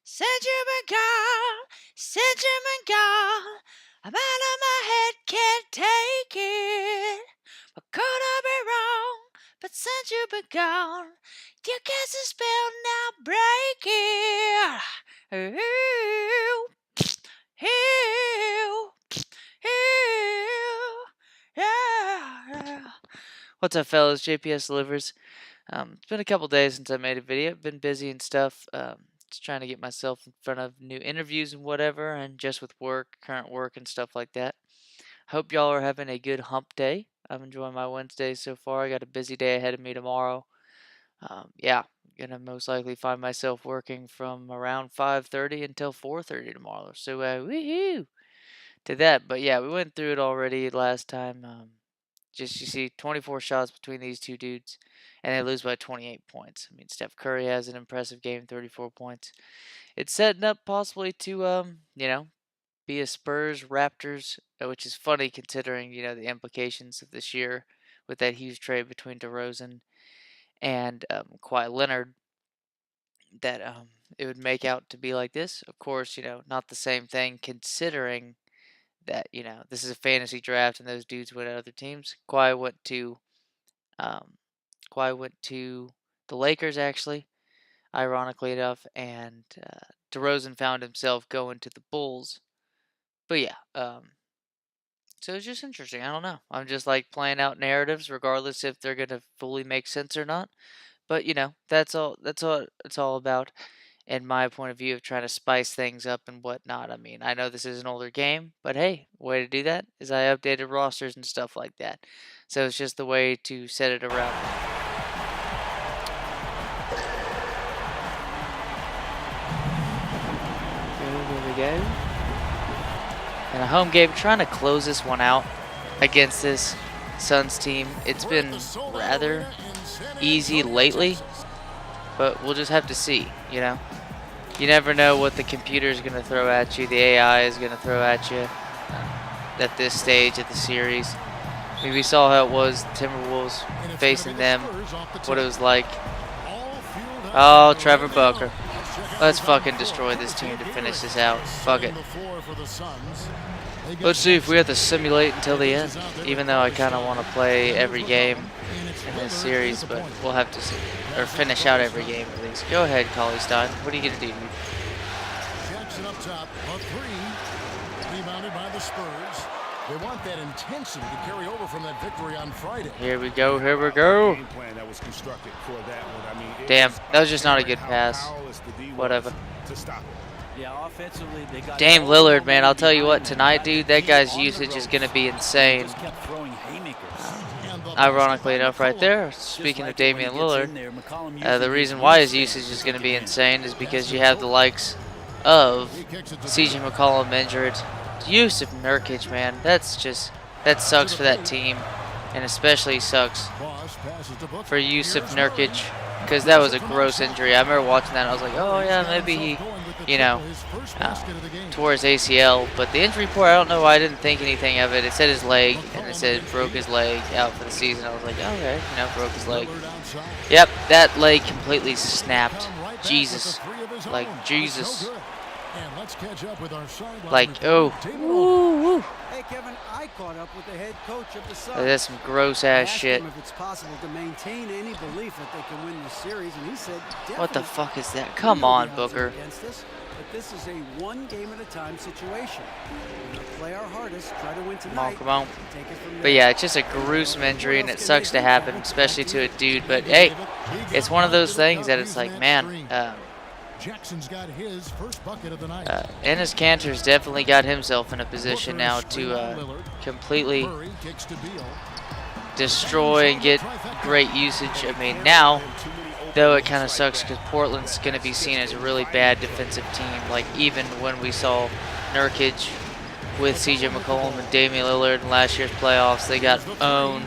since you've been gone, since you've been gone. I'm out of my head, can't take it. But could I be wrong? But since you've been gone, you cast a spell, now break it. Ooh, ooh, ooh, yeah. What's up, fellas? JPS delivers. It's been a couple days since I made a video. I've been busy and stuff. Just trying to get myself in front of new interviews and whatever, and just with work, current work and stuff like that. Hope y'all are having a good hump day. I'm enjoying my Wednesday so far. I got a busy day ahead of me tomorrow. Yeah, gonna most likely find myself working from around 5:30 until 4:30 tomorrow. So woohoo to that. But yeah, we went through it already last time. Just you see 24 shots between these two dudes, and they lose by 28 points. I mean, Steph Curry has an impressive game, 34 points. It's setting up possibly to be a Spurs Raptors, which is funny considering the implications of this year with that huge trade between DeRozan and Kawhi Leonard. That it would make out to be like this. Of course, not the same thing considering that this is a fantasy draft and those dudes went to other teams. Um, Kawhi went to the Lakers actually, ironically enough, and DeRozan found himself going to the Bulls. But yeah, so it's just interesting. I don't know. I'm just like playing out narratives, regardless if they're gonna fully make sense or not. But that's all. That's all it's all about. In my point of view of trying to spice things up and whatnot. I mean, I know this is an older game, but hey, way to do that is I updated rosters and stuff like that. So it's just the way to set it around. Here we go. And a home game, trying to close this one out against this Suns team. It's been rather easy lately, but we'll just have to see, You never know what the computer is going to throw at you, the AI is going to throw at you at this stage of the series. I mean, we saw how it was, Timberwolves facing them, what it was like. Oh, Trevor Booker. Let's fucking destroy this team to finish this out. Fuck it. Let's see if we have to simulate until the end, even though I kind of want to play every game in this series, but we'll have to see. Or finish out every game at least. Go ahead, Cauley Stein. What are you going to do? Jackson up top, a three. Rebounded by the Spurs. They want that intensity to carry over from that victory on Friday. Here we go, here we go. Damn, that was just not a good pass. Whatever. Yeah, offensively, they got Dame Lillard, man, I'll tell you what, tonight, dude, that guy's usage is going to be insane. Ironically enough, right there, speaking of Damian Lillard, the reason why his usage is going to be insane is because you have the likes of CJ McCollum injured. Yusuf Nurkic, man, that sucks for that team, and especially sucks for Yusuf Nurkic, because that was a gross injury. I remember watching that and I was like, oh yeah, maybe he, tore his ACL, but the injury report, I don't know why I didn't think anything of it. It said his leg, and it said broke his leg out for the season. I was like, okay, broke his leg. Yep, that leg completely snapped. Jesus. Like, Jesus. Like, oh. Woo, woo. Hey, Kevin, I caught up with the head coach of the Suns. That's some gross ass shit. If it's possible to maintain any belief that they can win the series, and he said, what the fuck is that? Come on, Booker. But this is a one game at a time situation. We're gonna play our hardest, try to win tonight. Come on. But yeah, it's just a gruesome injury, and it sucks to happen, especially to a dude. But hey, it's one of those things that it's like, man. Jackson's got his first bucket of the night. Enes Kanter's definitely got himself in a position now to completely destroy and get great usage. I mean, now, though, it kind of sucks because Portland's going to be seen as a really bad defensive team. Like, even when we saw Nurkic with CJ McCollum and Damian Lillard in last year's playoffs, they got owned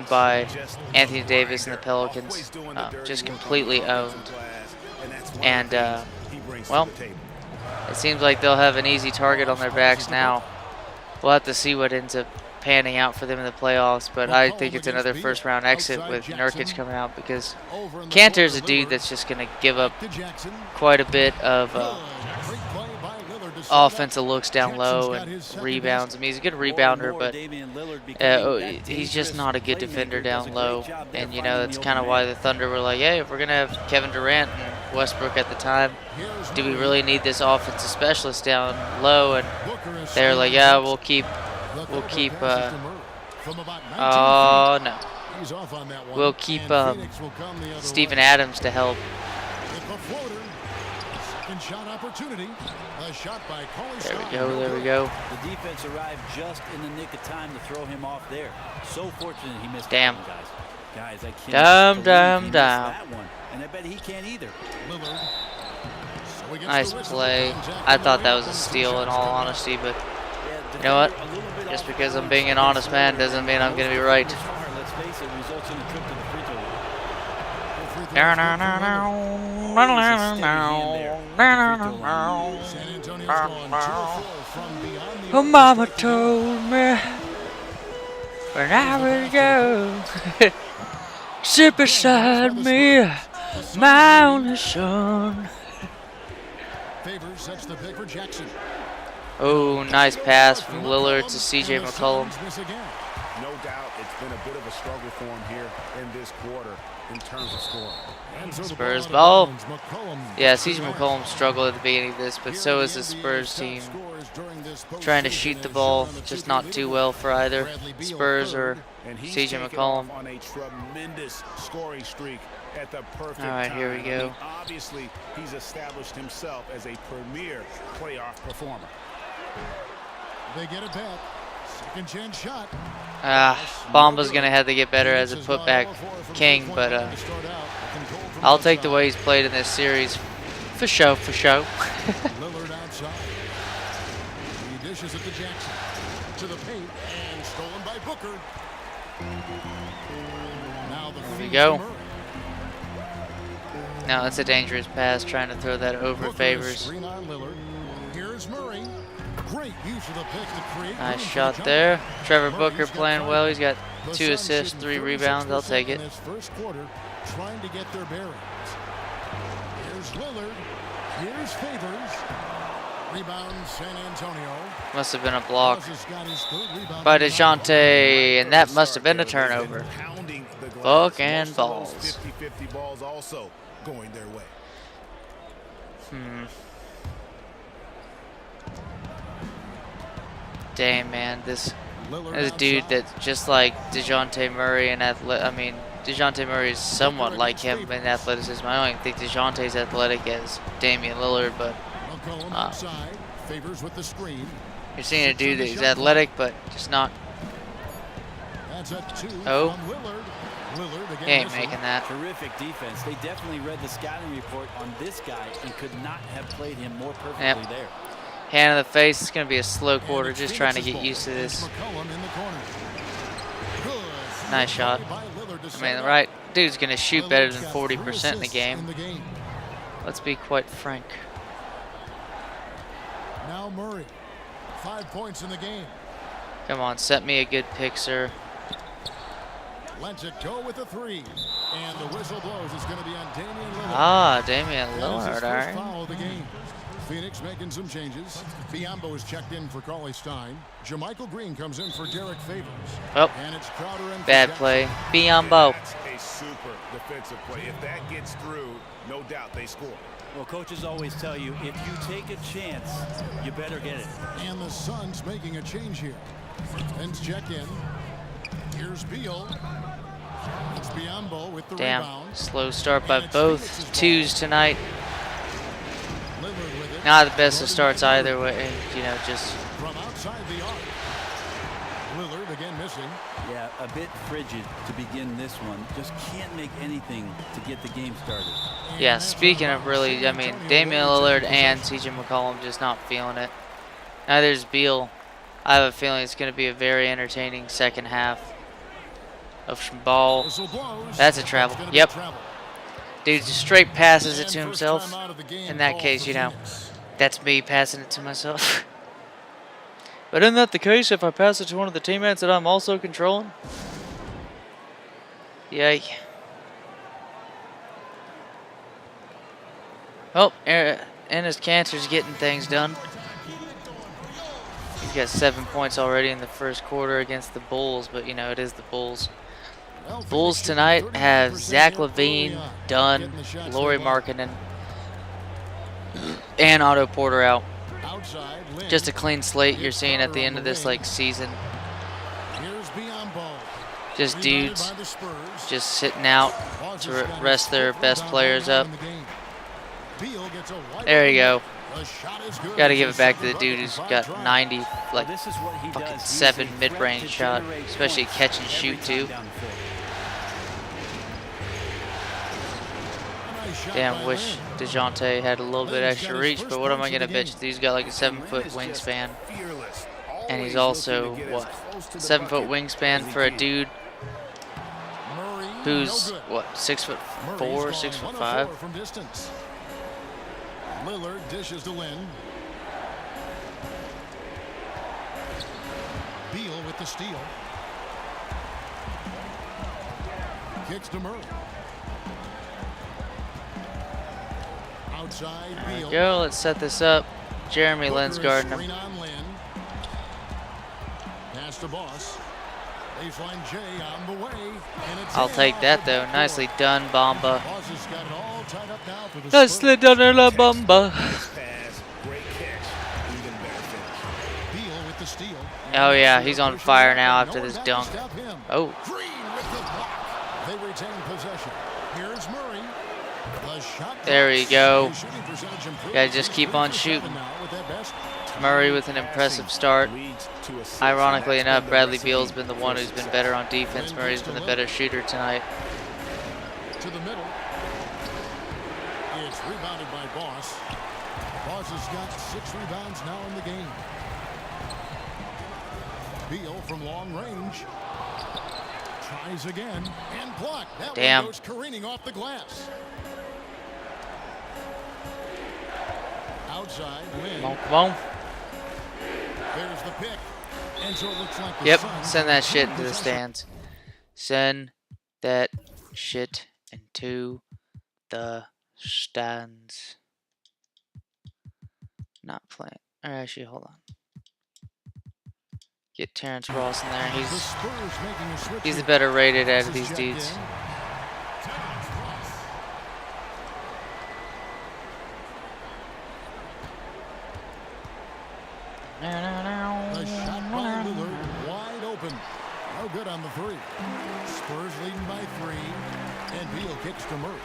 by Anthony Davis and the Pelicans, just completely owned. And, well, it seems like they'll have an easy target on their backs now. We'll have to see what ends up panning out for them in the playoffs, but I think it's another first-round exit with Nurkic coming out because Cantor's a dude that's just going to give up quite a bit of offensive looks down low and rebounds. I mean, he's a good rebounder, but he's just not a good defender down low. And, you know, that's kind of why the Thunder were like, hey, if we're going to have Kevin Durant and Westbrook at the time, do we really need this offensive specialist down low? And they're like, yeah, we'll keep, oh, no. We'll keep Steven Adams to help. Shot opportunity. A shot by there we go, there we go. The defense arrived just in the nick of time to throw him off there. So fortunate he missed damn. that one, guys. I can't believe that one. And I bet he can't either. Nice play. I thought that was a steal in all honesty, but you know what? Just because I'm being an honest man doesn't mean I'm going to be right. Let's face it, results in a trip to the free throw line. Oh, mama told me when I would go sit beside me, my only son. Favors sets the pick for Jackson. Oh, nice pass from Lillard to CJ McCollum. No doubt it's been a bit of a struggle for him here in this quarter in terms of scoring. Spurs ball. Yeah, CJ McCollum struggled at the beginning of this, but so is the Spurs team. Trying to shoot the ball, just not too well for either Spurs or CJ McCollum. On a tremendous scoring streak at the perfect All right, here we go. Obviously, he's established himself as a premier playoff performer. They get it back. Second chance shot. Bamba's going to have to get better as a putback king, but I'll take the way he's played in this series. For show, for show. Lillard outside. He dishes it to Jackson. To the paint and stolen by Booker. Now the there we go. Now it's a dangerous pass, trying to throw that over Favors. Here's Murray. Great use of the pick to create. Nice shot there. Trevor Booker playing well. He's got 2 assists, 3 rebounds. I'll take it. In this first quarter, trying to get their bearings. Here's Lillard. Here's Favors. Rebound San Antonio. Must have been a block by DeJounte, and that must have been a turnover. Book and balls. 50-50 balls also going their way. Damn, man, this is a dude that's just like DeJounte Murray and DeJounte Murray is somewhat like him in athleticism. I don't even think DeJounte's athletic as Damian Lillard, but Favors with the screen. You're seeing a dude that's athletic, but just not. Oh, he ain't making that. Terrific defense. They definitely read the scouting report on this guy and could not have played him more perfectly there. Hand in the face. It's going to be a slow quarter, just trying to get used to this. Nice shot. I mean, the right dude's going to shoot better than 40% in the game. Let's be quite frank. Now Murray, 5 points in the game. Come on, set me a good pick, sir. Lets it go with a 3. And the whistle blows. It's going to be on Damian Lillard. Ah, Damian Lillard, all right. Foul of the game. Phoenix making some changes. Biombo is checked in for Cauley Stein. JaMychal Green comes in for Derek Favors. Oh, and it's Crowder and bad play. Biombo. That's a super defensive play. If that gets through, no doubt they score. Well, coaches always tell you, if you take a chance, you better get it. And the Suns making a change here. Friends check in. Here's Beal. It's Biombo with the rebound. Slow start by both twos tonight. Not the best of starts either way, you know, just from outside the arc. Lillard again missing. Yeah, a bit frigid to begin this one. Just can't make anything to get the game started. Yeah, speaking of really, I mean, Damian Lillard and CJ McCollum just not feeling it. Neither is Beal. I have a feeling it's going to be a very entertaining second half of some ball. That's a travel. Yep. Dude just straight passes it to himself. In that case, you know, that's me passing it to myself. But isn't that the case if I pass it to one of the teammates that I'm also controlling? Yay. Oh, Ennis Cancer's getting things done. He's got 7 points already in the first quarter against the Bulls, but you know, it is the Bulls. Bulls tonight have Zach LaVine, Dunn, Lauri Markkanen, and Otto Porter out. Just a clean slate you're seeing at the end of this season. Just dudes just sitting out to rest their best players up. There you go. Got to give it back to the dude who's got 90, fucking 7 mid-range shot, especially catch and shoot too. Damn, wish DeJounte had a little bit extra reach, but what am I gonna bet you? He's got like a 7-foot wingspan, and he's also what, 7-foot wingspan for a dude who's what, 6'4", 6'5". Lillard dishes to Lynn. Beal with the steal. Kicks to Murray. Outside Beal. Go, let's set this up. Jeremy Lin's guarding him. Pass to Boss. Baseline J on the way. I'll take that though. Nicely done, Bamba. Boss has got it all tied up now for the Nicely done, La Bamba. Beal with the steal. Oh yeah, he's on fire now after this dunk. Oh. They retain possession. Here's Murray. There we go. Gotta just keep on shooting. Murray with an impressive start. Ironically enough, Bradley Beal's been the one who's been better on defense. Murray's been the better shooter tonight. To the middle. It's rebounded by Boss. Boss has got 6 rebounds now in the game. Beal from long range. Tries again and blocked. That one goes careening off the glass. Outside, Lynn. Come on. There's the pick. And so it looks like the Yep, Suns send that shit into the stands. Send that shit into the stands. Not playing. Or actually, hold on. Get Terrence Ross in there. He's the better rated out of these dudes. The shot by Lillard, wide open. No good on the 3. Spurs leading by 3. And Beal kicks to Murray.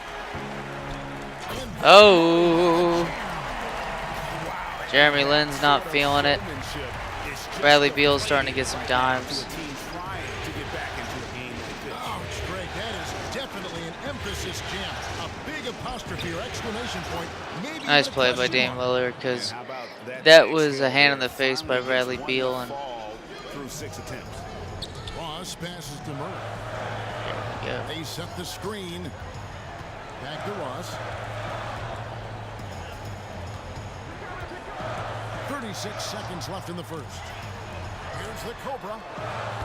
Oh. Jeremy Lin's not feeling it. Bradley Beal's starting to get some dimes. Oh, Greg, that is definitely an emphasis jam. A big apostrophe or exclamation point. Maybe Nice play by Dame Lillard, because that was a hand in the face by Bradley Beal. And Ross passes to Murray. there we go. They set the screen. Back to Ross. 36 seconds left in the first. Here's the Cobra.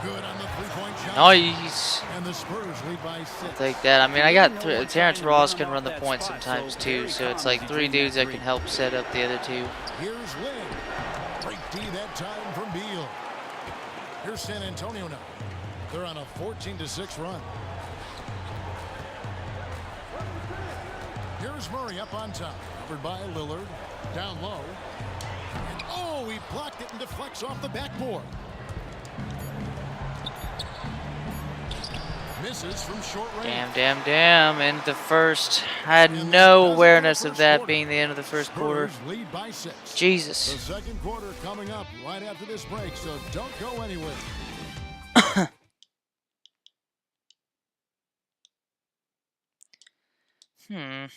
Good on the 3-point shot. Nice. And the Spurs lead by 6. Take that. I mean, I got Terrence Ross can run the point sometimes too, so it's like 3 dudes that can help set up the other 2. Here's Lynn. Break D that time from Beal. Here's San Antonio now. They're on a 14-6 run. Here's Murray up on top. Covered by Lillard. Down low. And oh, he blocked it and deflects off the backboard. Misses from short range. Damn. End the first. I had no awareness of that being the end of the first quarter. Lead by 6. Jesus. The second quarter coming up right after this break, so don't go anywhere. And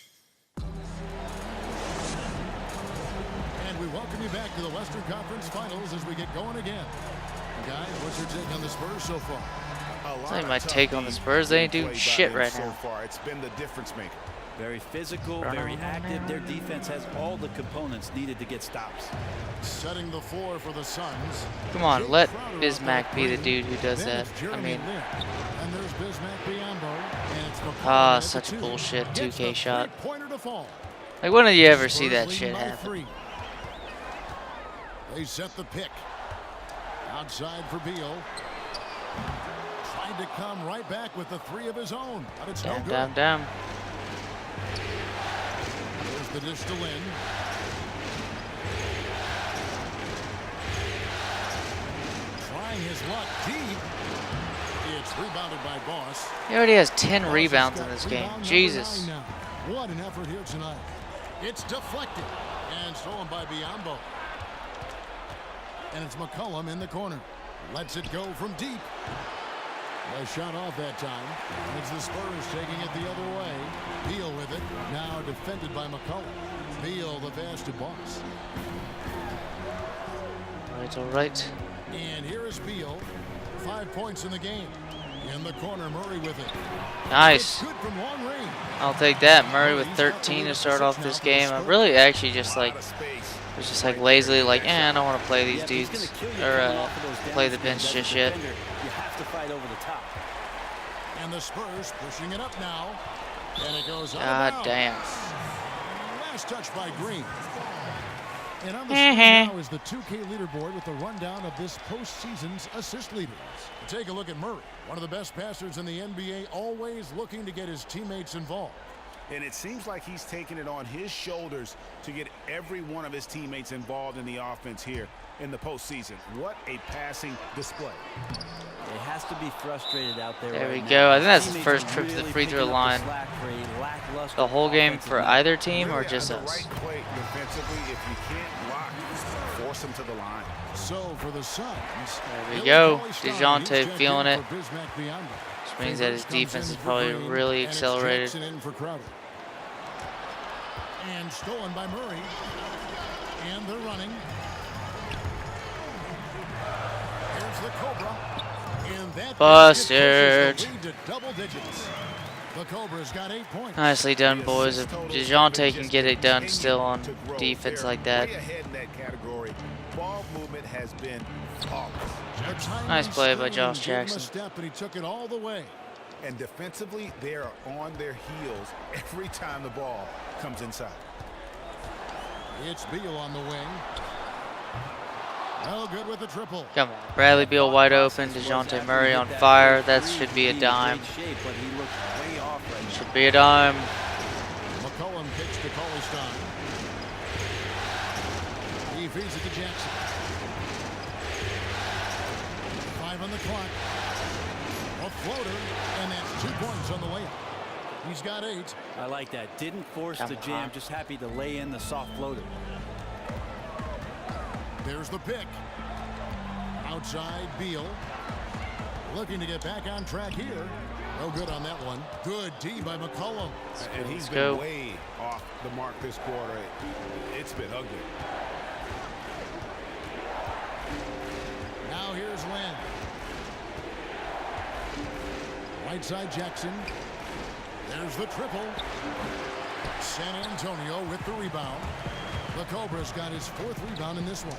we welcome you back to the Western Conference Finals as we get going again. Guys, what's your take on the Spurs so far? It's not even my take on the Spurs. They ain't doing shit right so now. far. It's been the difference maker. Very physical, very active. Their defense has all the components needed to get stops. Setting the floor for the Suns. Come on, let Bismack be the dude who does that. I mean, and there's Bismack Biyombo, and it's ah, such a bullshit 2K shot. Like, when did you ever see that shit happen? They set the pick. Outside for Beal. Trying to come right back with the three of his own. But it's no good. Damn. There's the dish to Lynn. Trying his luck deep. It's rebounded by Boss. He already has 10 rebounds in this game. Jesus. What an effort here tonight. It's deflected and stolen by Biyombo. And it's McCollum in the corner. Lets it go from deep. A shot off that time. It's the Spurs taking it the other way. Beal with it. Now defended by McCollum. Beal the pass to Boss. All right. And here is Beal. 5 points in the game. In the corner, Murray with it. Nice. Good from long range. I'll take that. Murray with 13 to start off this game. I really actually just like was just like lazily like, I don't want to play these dudes or play the bench just yet. You have to fight over the top. And the Spurs pushing it up now. And it goes God damn. Last touch by Green. And on the screen now is the 2K leaderboard with the rundown of this postseason's assist leaders. Take a look at Murray, one of the best passers in the NBA, always looking to get his teammates involved. And it seems like he's taking it on his shoulders to get every one of his teammates involved in the offense here in the postseason. What a passing display. It has to be frustrated out there. There we right go. now. I think that's the Teammates first are trip to the really free throw picking up line. slack for a lackluster The whole game offensive for game. either team or Really just on the us? right play defensively. If you can't block, force them to the line. So for the Suns, There we go. DeJounte feeling it. Which means that his defense is probably really accelerated. And stolen by Murray. And they're running. Here's the Cobra. And that Busted. pushes the lead to double digits. The Cobra's got 8 points. Nicely done, boys. If DeJounte can get it done still on defense like that. Way ahead in that category. Ball movement has been flawless. Nice play by Josh Gave him a Jackson. step, and he took it all the way. And defensively, they are on their heels every time the ball comes inside. It's Beal on the wing. No good with the triple. Come on. Bradley Beal wide open. DeJounte Murray on fire. That should be a dime. Should be a dime. McCollum kicks to Cauley-Stein. He feeds it to Jackson. 5 on the clock. A floater, and that's 2 points on the layup. He's got 8. I like that. Didn't force the Come jam, on. just happy to lay in the soft floater. There's the pick. Outside, Beal. Looking to get back on track here. No good on that one. Good D by McCollum. And he's go. been way off the mark this quarter. It's been ugly. Now here's Lynn. Right side, Jackson. There's the triple. San Antonio with the rebound. The Cobra's got his 4th rebound in this one.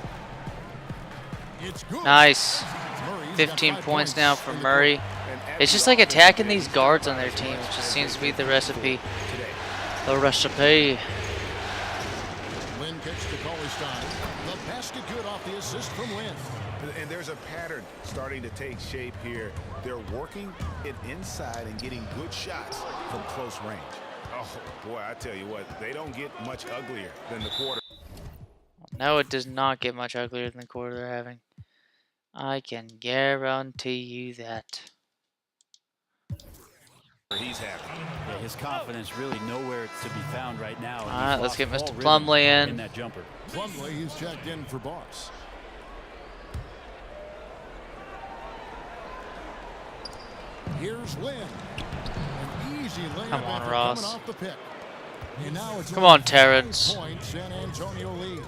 It's good. Nice. Murray's got 15 5 points now in from the Murray. And It's just every like attacking offensive these guards on their team. It just seems to be the recipe. today. The recipe. Lynn kicks to Cauley-Stein. The basket good off the assist from Lynn. And there's a pattern starting to take shape here. They're working it inside and getting good shots from close range. Oh, boy, I tell you what, they don't get much uglier than the quarter. No, it does not get much uglier than the quarter they're having. I can guarantee you that. He's happy. Yeah, his confidence really nowhere to be found right now. All right, let's get He's Mr. lost all Plumlee rhythm in. that jumper. Plumlee, he's checked in for Boss. Here's Lynn. An easy layup Come on, after Ross. coming off the pick. And now it's Come on, Terrence. 5 point San Antonio lead.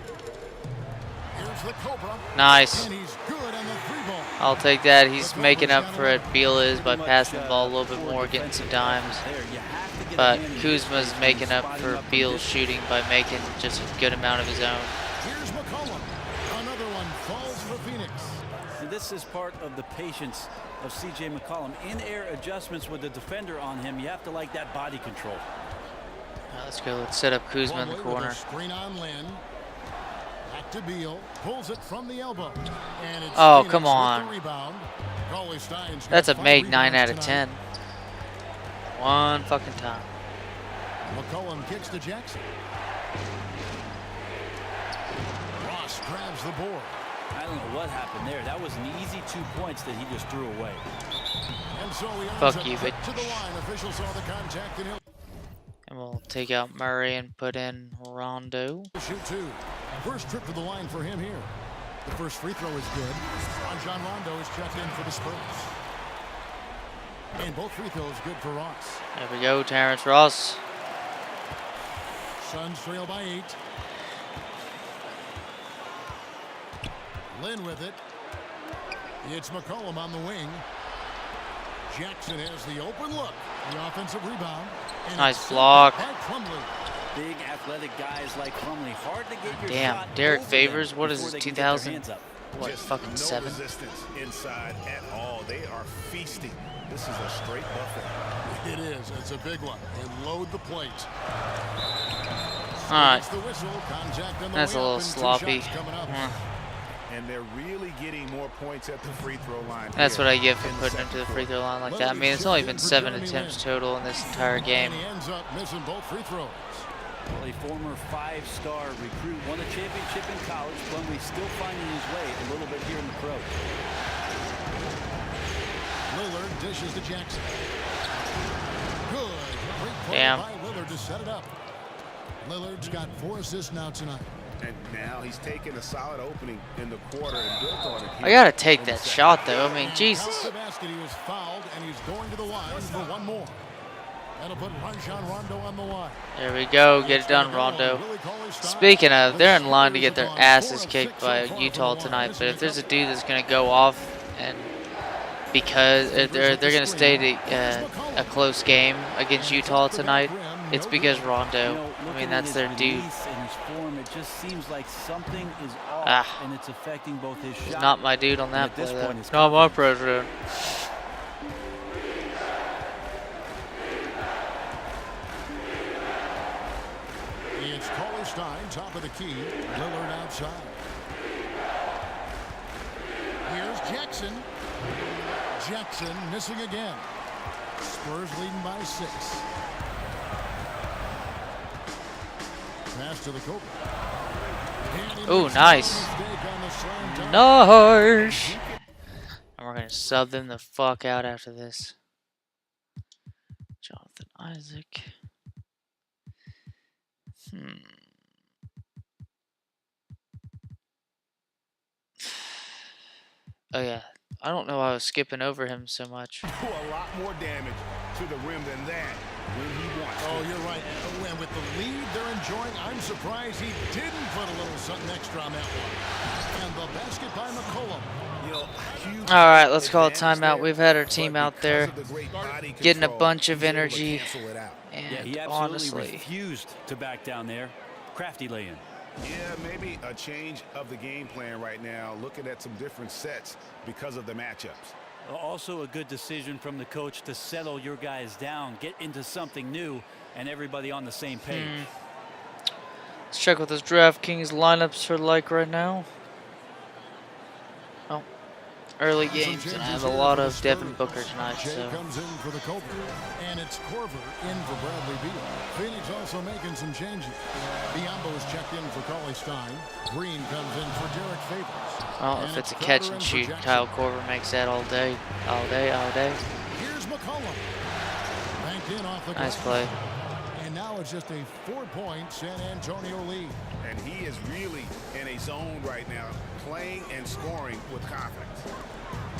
Here's the Cobra. Nice. And he's good on the 3-ball. I'll take that. He's making up for it. Beal is by passing the ball a little bit more, getting some dimes. There, you have to get But hand. Kuzma's making up Spotting for up from Beal's distance. shooting by making just a good amount of his own. Here's McCollum. Another one falls for Phoenix. And this is part of the patience of C.J. McCollum. In-air adjustments with the defender on him. You have to like that body control. Let's go. Let's set up Kuzma in the Plumlee with a corner. screen on Lynn. Back to Beal. Pulls it from the elbow. And it's Oh, Phoenix come with the on. rebound. Golly Stein's got That's a 5 make 9 rebounds out of tonight. 10. One fucking time. McCollum kicks to Jackson. Ross grabs the board. I don't know what happened there. That was an easy 2 points that he just threw away. And so he Fuck earns a you, trip bitch. to the line. Officials saw the contact and he'll And we'll take out Murray and put in Rondo. shoot 2. First trip to the line for him here. The first free throw is good. John Rondo is checked in for the Spurs. And both free throws good for Ross. There we go, Terrence Ross. Suns trail by 8. Lynn with it. It's McCollum on the wing. Jackson has the open look. The offensive rebound. And Nice it's block. by Plumlee. Big athletic guys like Plumlee. Hard to get your Damn, shot Derek over Favors, them what is before this, they can get their 2000? hands up. What, Just fucking no 7? resistance inside at all. They are feasting. This is a straight buffet. It is. It's a big one. And load the plate. Alright, It's the whistle. Contact on the that's a way little up and 2 sloppy. shots coming up. And they're really getting more points at the free throw line. That's here what I get for in the putting second into the free quarter. throw line like that. I mean, it's only been 7 attempts total in this entire game. And he ends up missing both free throws. Well, a former 5-star recruit, won a championship in college. Plumlee still finding his way a little bit here in the pros. Lillard dishes to Jackson. Good. Great play Damn. by Lillard to set it up. Lillard's got 4 assists now tonight. And now he's taken a solid opening in the quarter and built on it. I here gotta take in the that second. shot though. I mean, And Jesus. counts the basket. He was fouled, and he's going to the line for one more. That'll put Rajon Rondo on the line. There we go. Get it done, Rondo. Speaking of, they're in line to get their asses kicked by Utah tonight. But if there's a dude that's gonna go off, and because they're gonna stay to a close game against Utah tonight, it's because Rondo. You know, I looking mean, at that's his their dude. release and his form, it just seems like something is off, Ah. and it's affecting both his He's shot. not my dude on that at this play. point, it's Not my president. It's Cauley Stein, top of the key. Lillard outside. Here's Jackson. Jackson missing again. Spurs leading by 6. Pass to the Cobra. Ooh, nice. Nice. And we're gonna sub them the fuck out after this. Jonathan Isaac. Oh yeah, I don't know why I was skipping over him so much. Do a lot more damage to the rim than that when he wants Oh, to. you're right. And with the lead they're enjoying, I'm surprised he didn't put a little something extra on that one. And the basket by McCollum. You know, huge All right, let's call it advantage timeout. there, We've had our but team out because there of the great body getting a control, bunch of he's able to energy. cancel it out. Yeah, And he absolutely honestly, refused to back down there. Crafty lay-in. Yeah, maybe a change of the game plan right now, looking at some different sets because of the matchups. Also a good decision from the coach to settle your guys down, get into something new, and everybody on the same page. let's check what those DraftKings lineups are like right now. Oh, early games, and I have a lot of Devin Booker tonight, Shea so comes in for the Cobra. And it's Corver in for Bradley Beal. Phoenix also making some changes. Biombo is checked in for Cauley Stein. Green comes in for Derek Favors. well, if it's a catch and shoot, Kyle Korver makes that all day, all day, all day. Here's McCollum. Banked in off the Nice glass. play. And now it's just a 4-point San Antonio lead. And he is really in a zone right now, playing and scoring with confidence.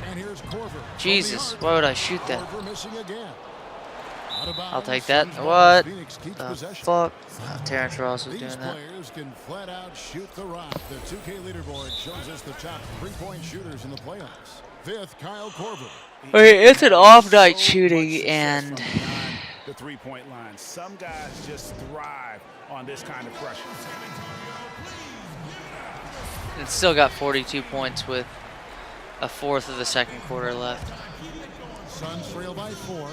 And here's Corver. from the Jesus, arc. why would I shoot that? Corver missing again. Out of I'll bounds. take that. Suns ball. What Phoenix keeps the possession. fuck? Oh, Terrence Ross was These doing that. players can flat out shoot the rock. The 2K leaderboard shows us the top 3-point shooters in the playoffs. Fifth, Kyle Korver. Okay, it's an off night shooting, and the three-point line. Some guys just thrive on this kind of pressure. And still got 42 points with a fourth of the second quarter left. Suns trail by 4.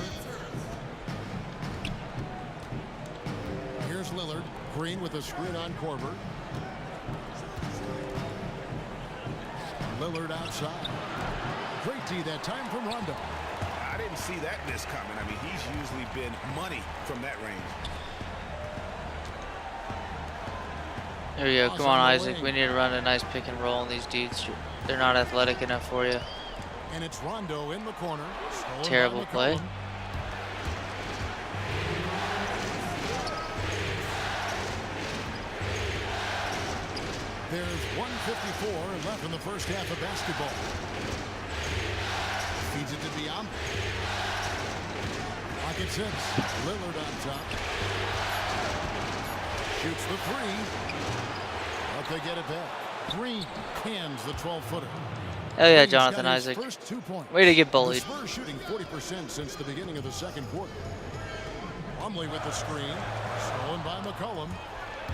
Here's Lillard. Green with a screen on Korver. Lillard outside. Great D that time from Rondo. I didn't see that miss coming. I mean, he's usually been money from that range. There you go. Come on, Isaac. We need to run a nice pick and roll on these dudes. They're not athletic enough for you. And it's Rondo in the corner. Terrible play. There's 1:54 left in the first half of basketball. Feeds it to Biombo. Pocket 6. Lillard on top. Shoots the 3. But they get it back. Green hands the 12-footer. Oh yeah, Jonathan Isaac. Way to get bullied. The Spurs shooting 40% since the beginning of the second quarter. Plumlee with the screen. Stolen by McCollum.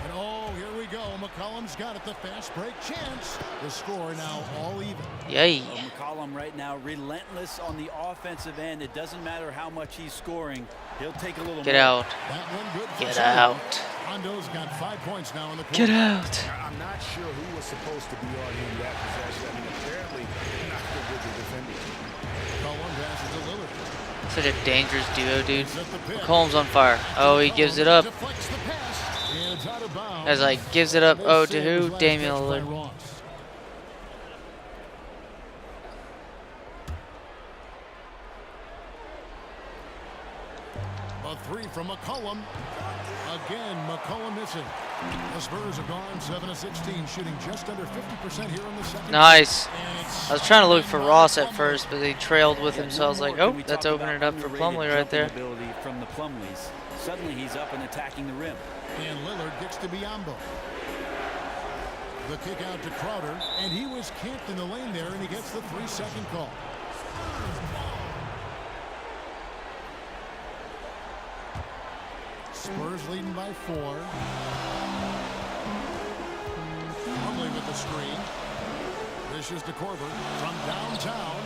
And oh, here we go. McCollum's got it. The fast break chance. The score now all even. Yay. Well, McCollum right now relentless on the offensive end. It doesn't matter how much he's scoring. He'll take a little Get more. out. That one good for Get Sam. out. Rondo's got 5 points now in the quarter. Get out. I'm not sure who was supposed to be on him that possession. I mean, apparently not good with the defender. McCollum passes to Lillard. Such a dangerous duo, dude. He's at the pick. McCollum's on fire. Oh, he gives it up. Deflects the pass, and it's out of bounds. As like gives it up. Nice Oh, save to his who? last Damian catch by Lillard. Ross. A 3 from McCollum. Again, McCollum missing. The Spurs have gone 7 of 16, shooting just under 50% here in the second. Nice. And it's I was trying to look for by Ross at Plumlee. first, but they trailed with him, so I was like, oh, that's opening it up for Plumlee right there. Ability from the Plumlees. Suddenly he's up and attacking the rim. And Lillard gets to Biombo. The kick out to Crowder, and he was camped in the lane there, and he gets the 3-second call. Spurs leading by 4. Plumlee with the screen. This is to Korver from downtown.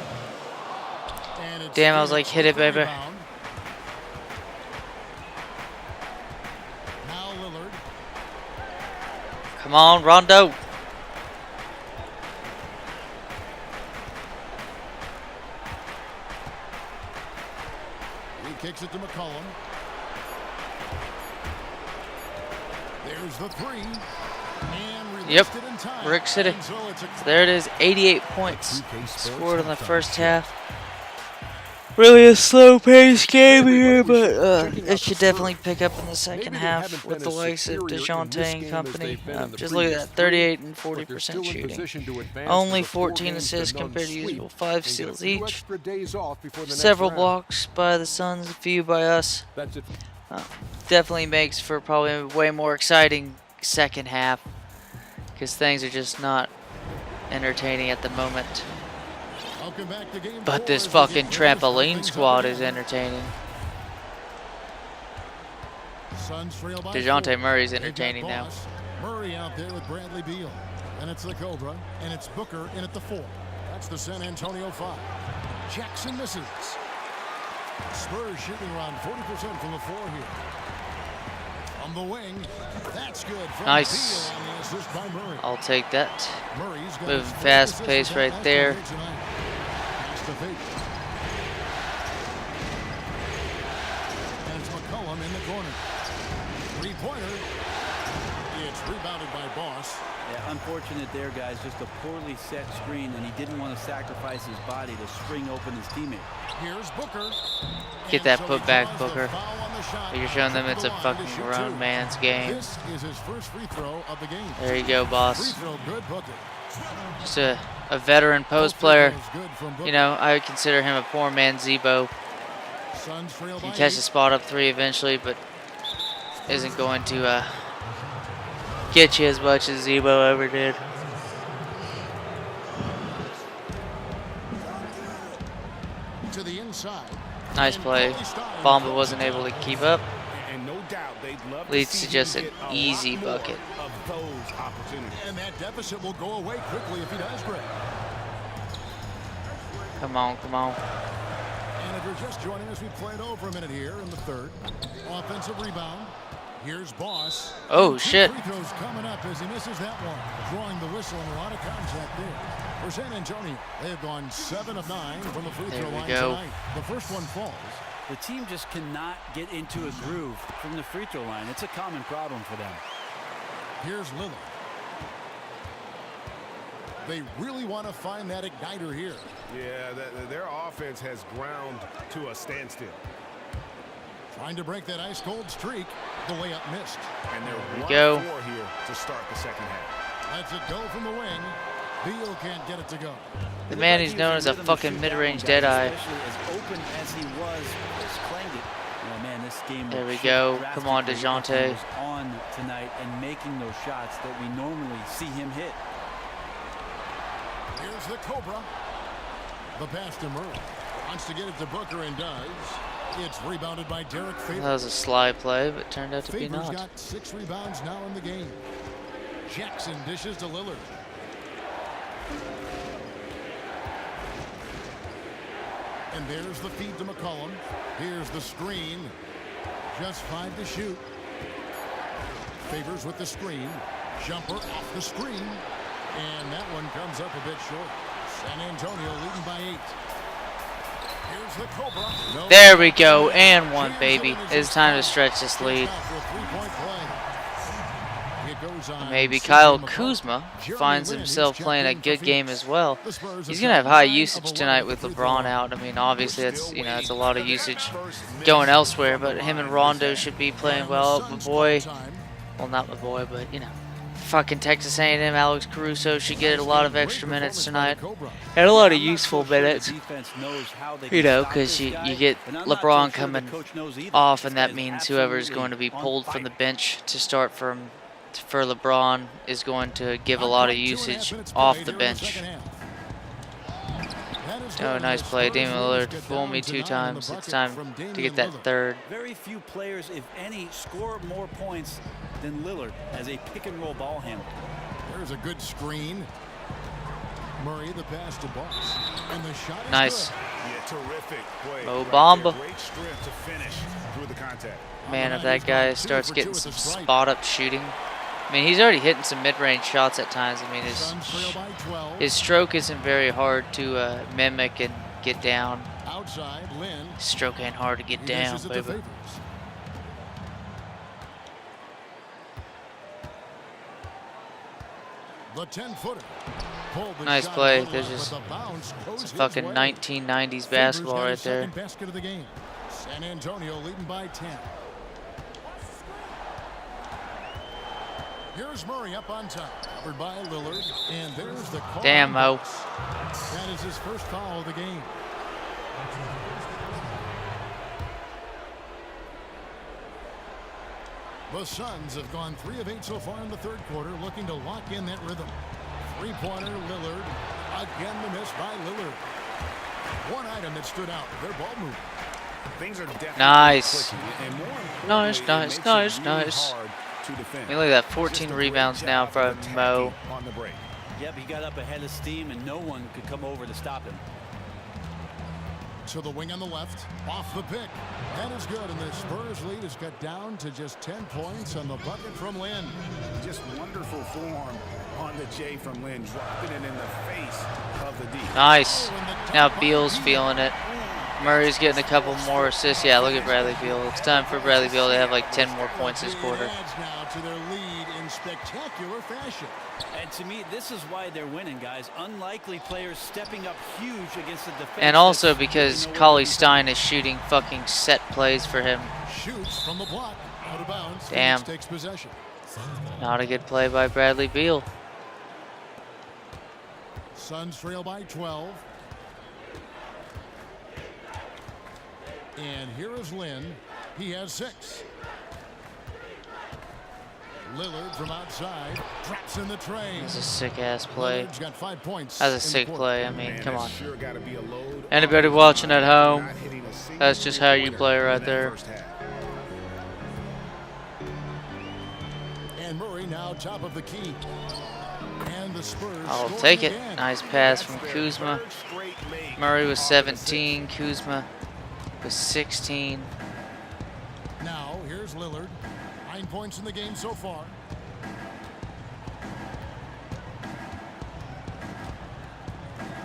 And it's Damn, I was like, hit it, baby. rebound. Now Lillard. Come on, Rondo. He kicks it to McCollum. There's the 3. And Yep. released it in time. Rick City. And so it's a There it is. 88 points scored in the first half. Really a slow-paced game here, but it should definitely pick up in the second half with the likes of DeJounte and company. Just look at that, 38 and 40% shooting. Only 14 assists compared to usual 5 steals each. Several blocks by the Suns, a few by us. Definitely makes for probably a way more exciting second half because things are just not entertaining at the moment. welcome back to game But this four as we fucking get ready for trampoline things squad up. is entertaining. Suns trail by DeJounte 4. Murray's They've got entertaining now. Boss. Murray out there with Bradley Beal. And it's the Cobra. And it's Booker in at the 4. That's the San Antonio 5. Jackson misses. Spurs shooting around 40% from the floor here. On the wing. That's good. From Nice. Beal on the assist by Murray. I'll take that. Murray's got Moving his fast fourth pace assist right and there. pass tonight. Pass to Fate. And it's McCollum in the corner. Three-pointer. It's rebounded by Boss. Yeah, unfortunate there, guys. Just a poorly set screen, and he didn't want to sacrifice his body to spring open his teammate. Here's Booker. Get And that so he put back, draws the Booker. foul on the shot. You're showing them To it's the a line to fucking shoot grown two. man's game. This is his first free throw of the game. There you go, Free boss. throw good, Booker. Just a veteran post Both free player. throws good from Booker. You know, I would consider him a poor man Zebo. Suns trail He by catch 8. a spot up three eventually, but isn't going to get you as much as Zebo ever did. To the inside. Nice play. Bamba wasn't able to keep up. And no doubt they'd love Leads see to just him an get a easy lot more bucket. of those opportunities. And that deficit will go away quickly if he does, Greg. Come on, come on. And if you're just joining us, we played over a minute here in the third. Offensive rebound. Here's Boss. Oh, And shit. Free throws coming up as he misses that one. Drawing the whistle and a lot of contact there. For San Antonio, they have gone 7 of 9 from the free There throw we line go. tonight. The first one falls. The team just cannot get into a groove from the free throw line. It's a common problem for them. Here's Lillard. They really want to find that igniter here. Yeah, their offense has ground to a standstill. Trying to break that ice-cold streak. The layup missed. And they're go. 1-4 here to start the second half. Lets it go from the wing. Beal can't get it to go. The man who's known as a fucking mid-range deadeye. Especially as open as he was, just claimed it. Oh man, this game. There we go. Come on, DeJounte. Was on tonight and making those shots that we normally see him hit. Here's the Cobra. The pass to Murray. Wants to get it to Booker and does. It's rebounded by Derek Favors. That was a slide play, but turned out to be Favors not. got 6 rebounds now in the game. Jackson dishes to Lillard. And there's the feed to McCollum. Here's the screen. Just 5 to shoot. Favors with the screen. Jumper off the screen. And that one comes up a bit short. San Antonio leading by 8. Here's the Cobra. No. There we go, and one, baby. It's time to stretch this lead. Maybe Kyle Kuzma finds himself playing a good game as well. He's gonna have high usage tonight with LeBron out. I mean, obviously that's that's a lot of usage going elsewhere, but him and Rondo should be playing well. My boy, well, not my boy, but fucking Texas A&M Alex Caruso should get a lot of extra minutes tonight. Had a lot of useful minutes, because you get LeBron coming off, and that means whoever is going to be pulled from the bench to start for LeBron is going to give a lot of usage off the bench. Oh, nice play. Damian Lillard fooled me 2 times. It's time to get that third. Very few players, if any, score more points than Lillard as a pick-and-roll ball handler. There's a good screen. Murray, the pass to Boss. And the shot is Nice. good. Yeah, terrific play. Mo right Bamba. there. Great strength to finish through the contact. Man, if that guy starts getting some spot-up shooting. I mean, he's already hitting some mid-range shots at times. I mean, his stroke isn't very hard to mimic and get down. Outside, Lynn. His stroke ain't hard to get down, baby. The 10-footer. Nice play. There's just some fucking 1990s basketball right there. Basket of the game. San Antonio leading by 10. Here's Murray up on top, covered by Lillard, and there's the call. Damn, Mo. That is his first foul of the game. The Suns have gone 3 of 8 so far in the third quarter, looking to lock in that rhythm. 3-pointer, Lillard. Again, the miss by Lillard. One item that stood out, their ball movement. Things are definitely Nice. clicking, and more Nice, importantly, nice, it makes nice, it really nice. hard to defend. I mean, look at that, Just 14 a great rebounds job now of from attacking Mo. on the break. Yep, he got up ahead of steam, and no one could come over to stop him. To the wing on the left, off the pick. That is good, and the Spurs lead is cut down to just 10 points on the bucket from Lynn. Just wonderful form on the J from Lynn, dropping it in the face of the D. Nice. Now Beal's feeling it. Murray's getting a couple more assists. Yeah, look at Bradley Beal. It's time for Bradley Beal to have like 10 more points this quarter. Adds now to their lead in spectacular fashion. And to me, this is why they're winning, guys. Unlikely players stepping up huge against the defense. And also because Cauley Stein is shooting fucking set plays for him. Shoots from the block, out of bounds. Damn. Phoenix takes possession. Not a good play by Bradley Beal. Suns trail by 12. And here is Lynn. He has 6. Lillard from outside traps in the train. That's a sick ass play. Lillard's got 5 points. That's a in the sick quarter. play. I mean, Man, come that's on. sure gotta be a load Anybody on watching his at mind, home, not hitting a single that's just how you three-pointer play right in that there. first half. And Murray now top of the key. And the Spurs I'll scoring take it. again. Nice pass That's from their Kuzma. third straight make Murray was off of the 17. Kuzma was 16. Now here's Lillard. 9 points in the game so far.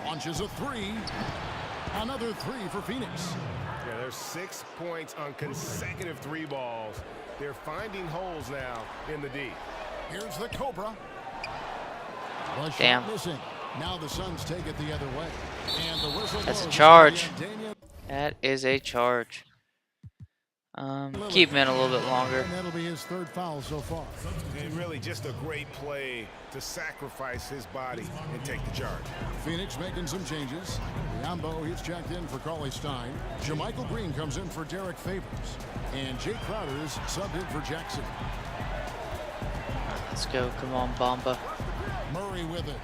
Launches a three. Another three for Phoenix. Yeah, there's 6 points on consecutive 3 balls. They're finding holes now in the D. Here's the Cobra. The shot Damn. missing. Now the Suns take it the other way. And the whistle That's a blows. charge. Damian That is a charge. Keep him in a little bit longer. And that'll be his 3rd foul so far. And really just a great play to sacrifice his body and take the charge. Phoenix making some changes. Biombo, he's checked in for Cauley Stein. Jermichael Green comes in for Derek Favors. And Jake Crowder's subbed in for Jackson. Let's go. Come on, Bamba. Murray with it.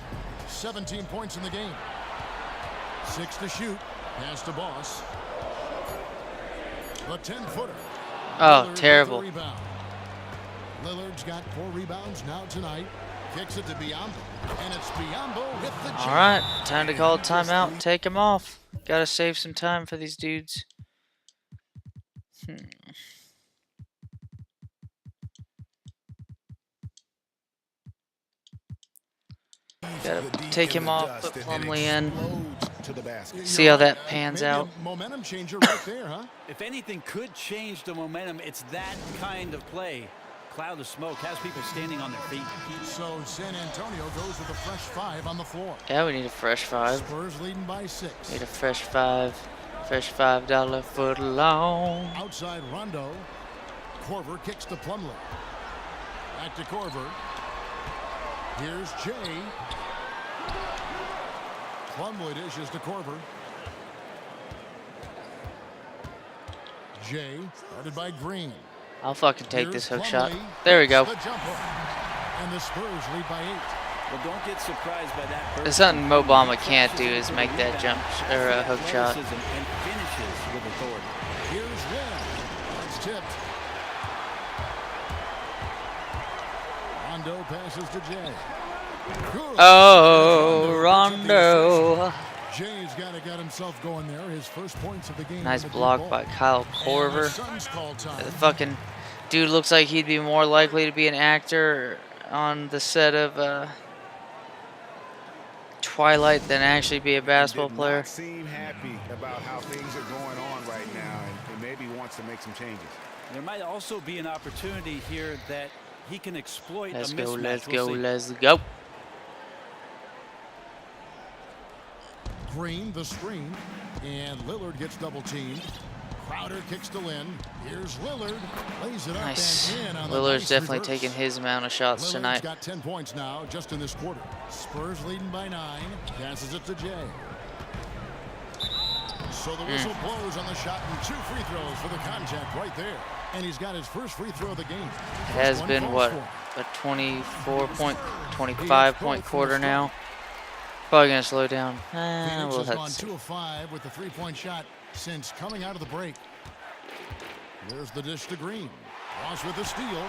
17 points in the game. 6 to shoot. Pass to Boss. The 10-footer. Oh, terrible. Lillard's got 4 rebounds now tonight. Kicks it to Biombo. And it's Biombo with the All right, time to call a timeout. Take him off. Gotta save some time for these dudes. Gotta take him off, put Plumlee in. See how that pans Maybe a out. momentum changer right there, huh? If anything could change the momentum, it's that kind of play. Cloud of smoke has people standing on their feet. So San Antonio goes with a fresh 5 on the floor. Yeah, we need a fresh 5. Spurs leading by 6. Need a fresh 5. Fresh $5 foot long. Outside Rondo. Korver kicks to Plumlee. Back to Korver. Here's Jay. Plumlee dishes to Korver. Jay started by Green. I'll fucking take Here's this hook shot. Plumlee. There we go. The jumper. And the Spurs lead by 8. Well, don't get surprised by that. There's something Mo Bamba can't do is make that jump or a hook shot. And finishes with authority. Here's Lynn. It's tipped. Rondo passes to Jay. Good. Oh, Rondo. Jay's got to get himself going there. His first points of the game. Nice on the block deep by ball. Kyle And the Korver. Suns call time. The fucking dude looks like he'd be more likely to be an actor on the set of Twilight than actually be a basketball Did player. not seem happy about how things are going on right now, and maybe wants to make some changes. There might also be an opportunity here that he can exploit Let's a go, mismatch. let's We'll go, see. let's go. Green, the screen. And Lillard gets double teamed. Crowder kicks to Lynn. Here's Lillard. Lays it up Nice. and in on the Lillard's nice definitely reverse. taking his amount of shots Lillard's tonight. got 10 points now just in this quarter. Spurs leading by 9. Passes it to Jay. So the whistle blows on the shot and 2 free throws for the contact right there. And he's got his first free throw of the game. It has First been, one what, falls for. a 25-point quarter now. Probably going to slow down. Phoenix We'll has have gone to see. 2 of 5 with the 3-point shot since coming out of the break. There's the dish to Green. Ross with the steal.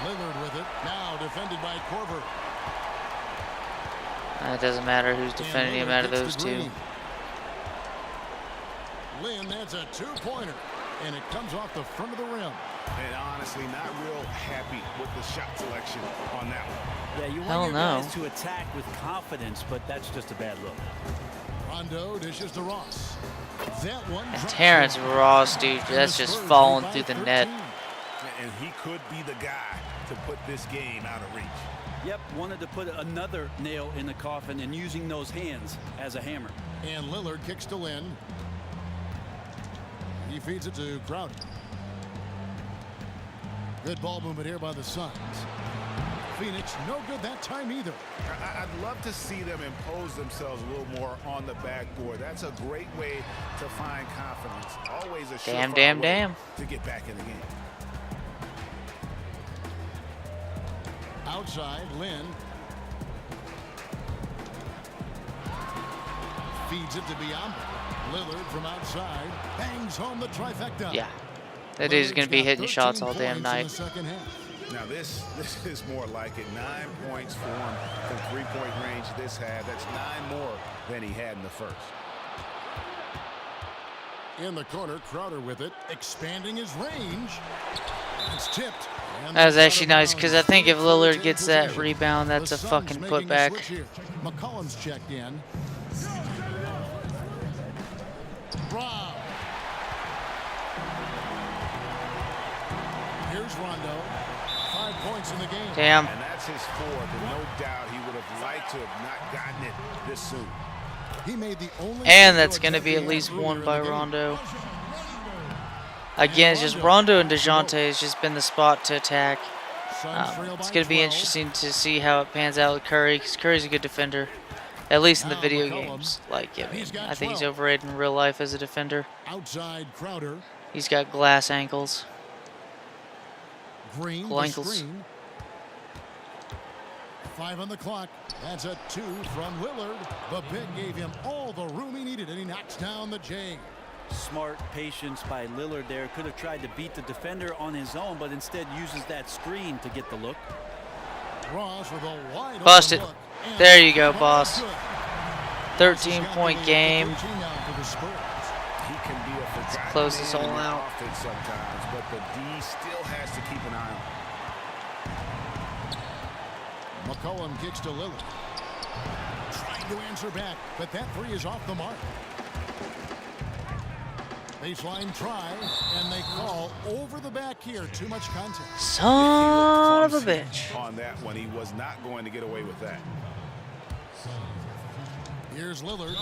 Lillard with it. Now defended by Korver. It doesn't matter who's defending him out of those two. two. Lynn, that's a 2-pointer. And it comes off the front of the rim. And honestly, not real happy with the shot selection on that one. Yeah, you Hell want your no. guys to attack with confidence, but that's just a bad look. Rondo dishes to Ross. That one And drops Terrence in. Ross, dude, And that's the just Spurs falling lead through by the net. 13. And he could be the guy to put this game out of reach. Yep, wanted to put another nail in the coffin and using those hands as a hammer. And Lillard kicks to Lynn. He feeds it to Crowder. Good ball movement here by the Suns. Phoenix, no good that time either. I'd love to see them impose themselves a little more on the backboard. That's a great way to find confidence. Always a Damn, surefire damn, way damn. to get back in the game. Outside, Lynn. Feeds it to Biombo. Lillard from outside. Bangs home the trifecta. Yeah. That dude's going to be hitting shots all damn night. Now this is more like it. 9 points for him from three-point range this half. That's 9 more than he had in the first. In the corner, Crowder with it, expanding his range. It's tipped. That was actually nice because I think if Lillard gets that rebound, that's a fucking putback. McCollum's checked in. Rob. Here's Rondo. 5 points in the game. Damn. And that's his fourth, and no doubt he would have liked to have not gotten it this soon. He made the only And that's going to be at least one by Rondo. Again, it's just Rondo and DeJounte has just been the spot to attack. It's going to be interesting to see how it pans out with Curry, because Curry's a good defender, at least in the video games. Like, I mean, I think he's overrated in real life as a defender. Outside Crowder. He's got glass ankles. Green, Ankles. 5 on the clock. That's a 2 from Lillard. The big gave him all the room he needed, and he knocks down the J. Smart patience by Lillard there. Could have tried to beat the defender on his own, but instead uses that screen to get the look. Ross with a wide Busted. open look. There you go, boss. 13-point game. He can be a forgotten close this man all in the out. offense sometimes, but the D still has to keep an eye on him. McCollum kicks to Lillard. Trying to answer back, but that 3 is off the mark. Baseline try, and they call over the back here. Too much contact. Son of a bitch. On that one, he was not going to get away with that. Here's Lillard.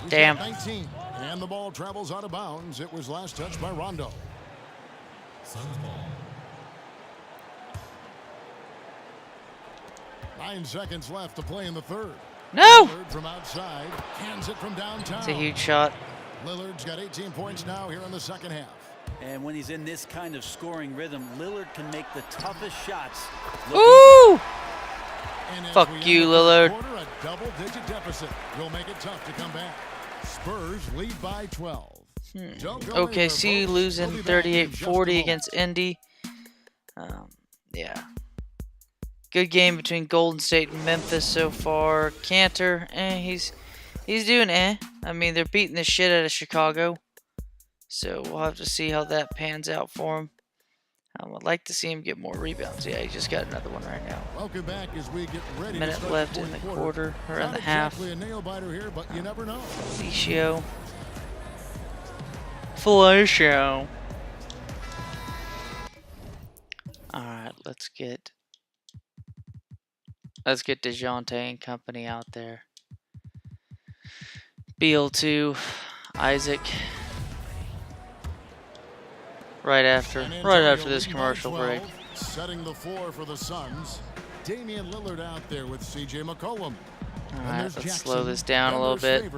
He's Damn. got 19, and the ball travels out of bounds. It was last touched by Rondo. Suns ball. 9 seconds left to play in the third. No! Lillard from outside, cans it from downtown. It's a huge shot. Lillard's got 18 points now here in the second half. And when he's in this kind of scoring rhythm, Lillard can make the toughest shots. Ooh! And as Fuck we you, enter the Lillard. quarter, a double-digit deficit will make it tough to come back. Spurs lead by 12. Don't go anywhere, OKC folks. losing We'll be back in just a 38-40 moment. against Indy. Yeah. Good game between Golden State and Memphis so far. Cantor, he's doing I mean, they're beating the shit out of Chicago. So we'll have to see how that pans out for him. I'd like to see him get more rebounds. Yeah, he just got another one right now. Welcome back as we get ready to Minute start left the in the fourth quarter, or in Not the half. exactly a nail biter here, but you never know. Felicio. Alright, let's get DeJounte and company out there. BL2, Isaac. Right after this commercial break. Setting the floor for the Suns. Damian Lillard out there with CJ McCollum. Alright, let's slow this down a little bit.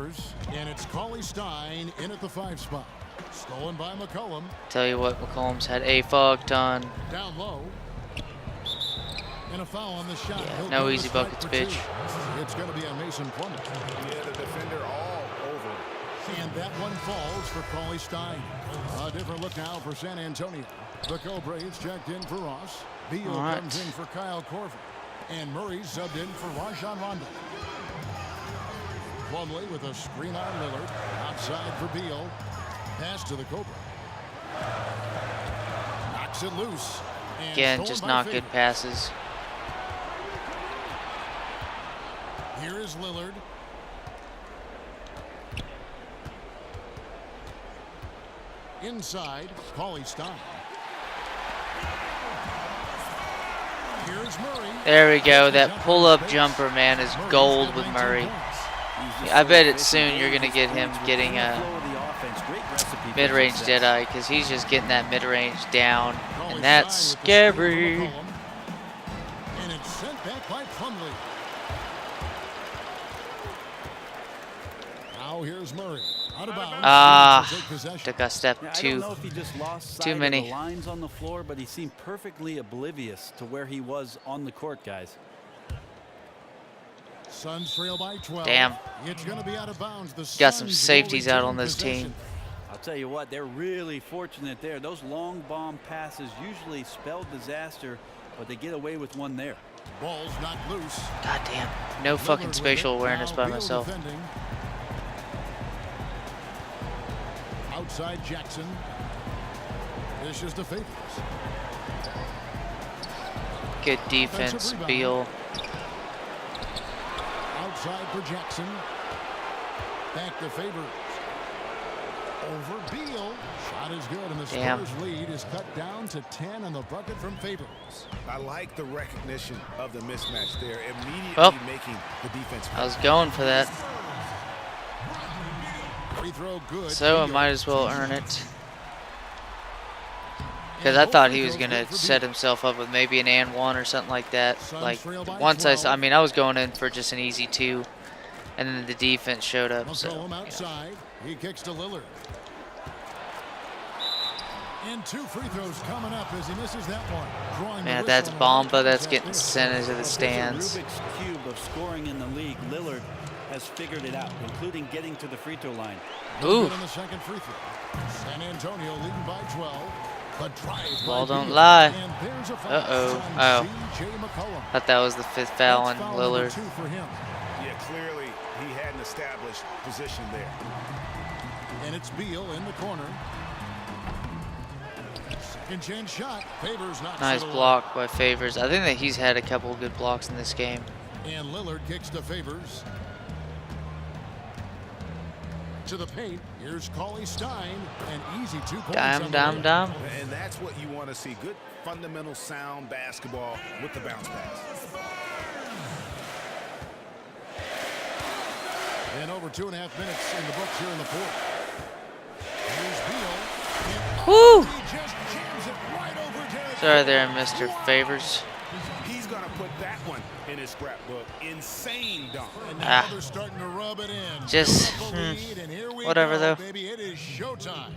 And it's Cauley Stein in at the 5 spot. Stolen by McCollum. Tell you what, McCollum's had a fuck ton. Down low. And a foul on the shot. Yeah, He'll no go to easy strike buckets, for bitch. 2. It's going to be a Mason Plumlee. Yeah, the defender all over. And that one falls for Cauley Stein. A different look now for San Antonio. The Cobras checked in for Ross. Beal comes in for Kyle Korver. And Murray subbed in for Rajon Rondo. Plumlee with a screen on Lillard. Outside for Beal. Pass to the Cobra. Knocks it loose. And Again, stolen just by not Favors. good passes. Here is Lillard. Inside, Cauley Stein. Here's Murray. There we go. That pull-up jumper, man, is gold with Murray. I bet it's soon you're going to get him getting a mid-range Deadeye, because he's just getting that mid-range down, and that's scary. And it's sent back by Plumlee. Now here's Murray. Out of bounds. Ah, Take possession. took a step Yeah, I don't too know if he just lost sight too of many. the lines on the floor, but he seemed perfectly oblivious to where he was on the court, guys. Suns trail by 12. Damn. It's going to be out of bounds. The Got some Suns safeties will out on retain this possession. team. I'll tell you what, they're really fortunate there. Those long bomb passes usually spell disaster, but they get away with one there. Ball's not loose. God damn. No fucking Lillard spatial with it. awareness Now by Beal myself. defending. Outside Jackson. Dishes to Favors. Good defense, Offensive rebound. Beal. Outside for Jackson. Back to Favors. Over Beal. Shot is good, and the Damn. Spurs lead is cut down to 10 on the bucket from Favors. I like the recognition of the mismatch there, immediately Well, making the defense. I was going for that, Free throw good. so I Beal. might as well earn it. Because I thought he was going to set himself up with maybe an and one or something like that. Like, once I mean, I was going in for just an easy 2, and then the defense showed up. So, McCollum you know. outside. He kicks to Lillard. And 2 free throws coming up as he misses that one. Drawing Man, the if that's whistle on Bomba, that's at getting this. sent into the There's a stands. Rubik's Cube of scoring in the league. Lillard has figured it out, including getting to the free throw line. No Ooh. good on the second free throw. San Antonio leading by 12. But drive Ball by don't Beal. lie. And there's a foul Uh-oh. on Oh. C.J. McCollum. Thought that was the 5th foul on That's foul number Lillard. 2 for him. Yeah, clearly he had an established position there. And it's Beal in the corner. Second chance shot. Favors knocks Nice it away. block by Favors. I think that he's had a couple of good blocks in this game. And Lillard kicks to Favors. To the paint. Here's Cauley Stein. An easy 2 points. Dime, on the dime, way. dime. And that's what you want to see. Good, fundamental, sound basketball with the bounce pass. And over 2.5 minutes in the books here in the fourth. Here's Beal. Woo! He just jams it right over Derek. Sorry there, Mr. Favors. He's going to put that one in his scrapbook. Insane dunk. And now Ah. they're starting to rub it in. Just, Build up the lead, and here we whatever, go, though. Baby, it is showtime.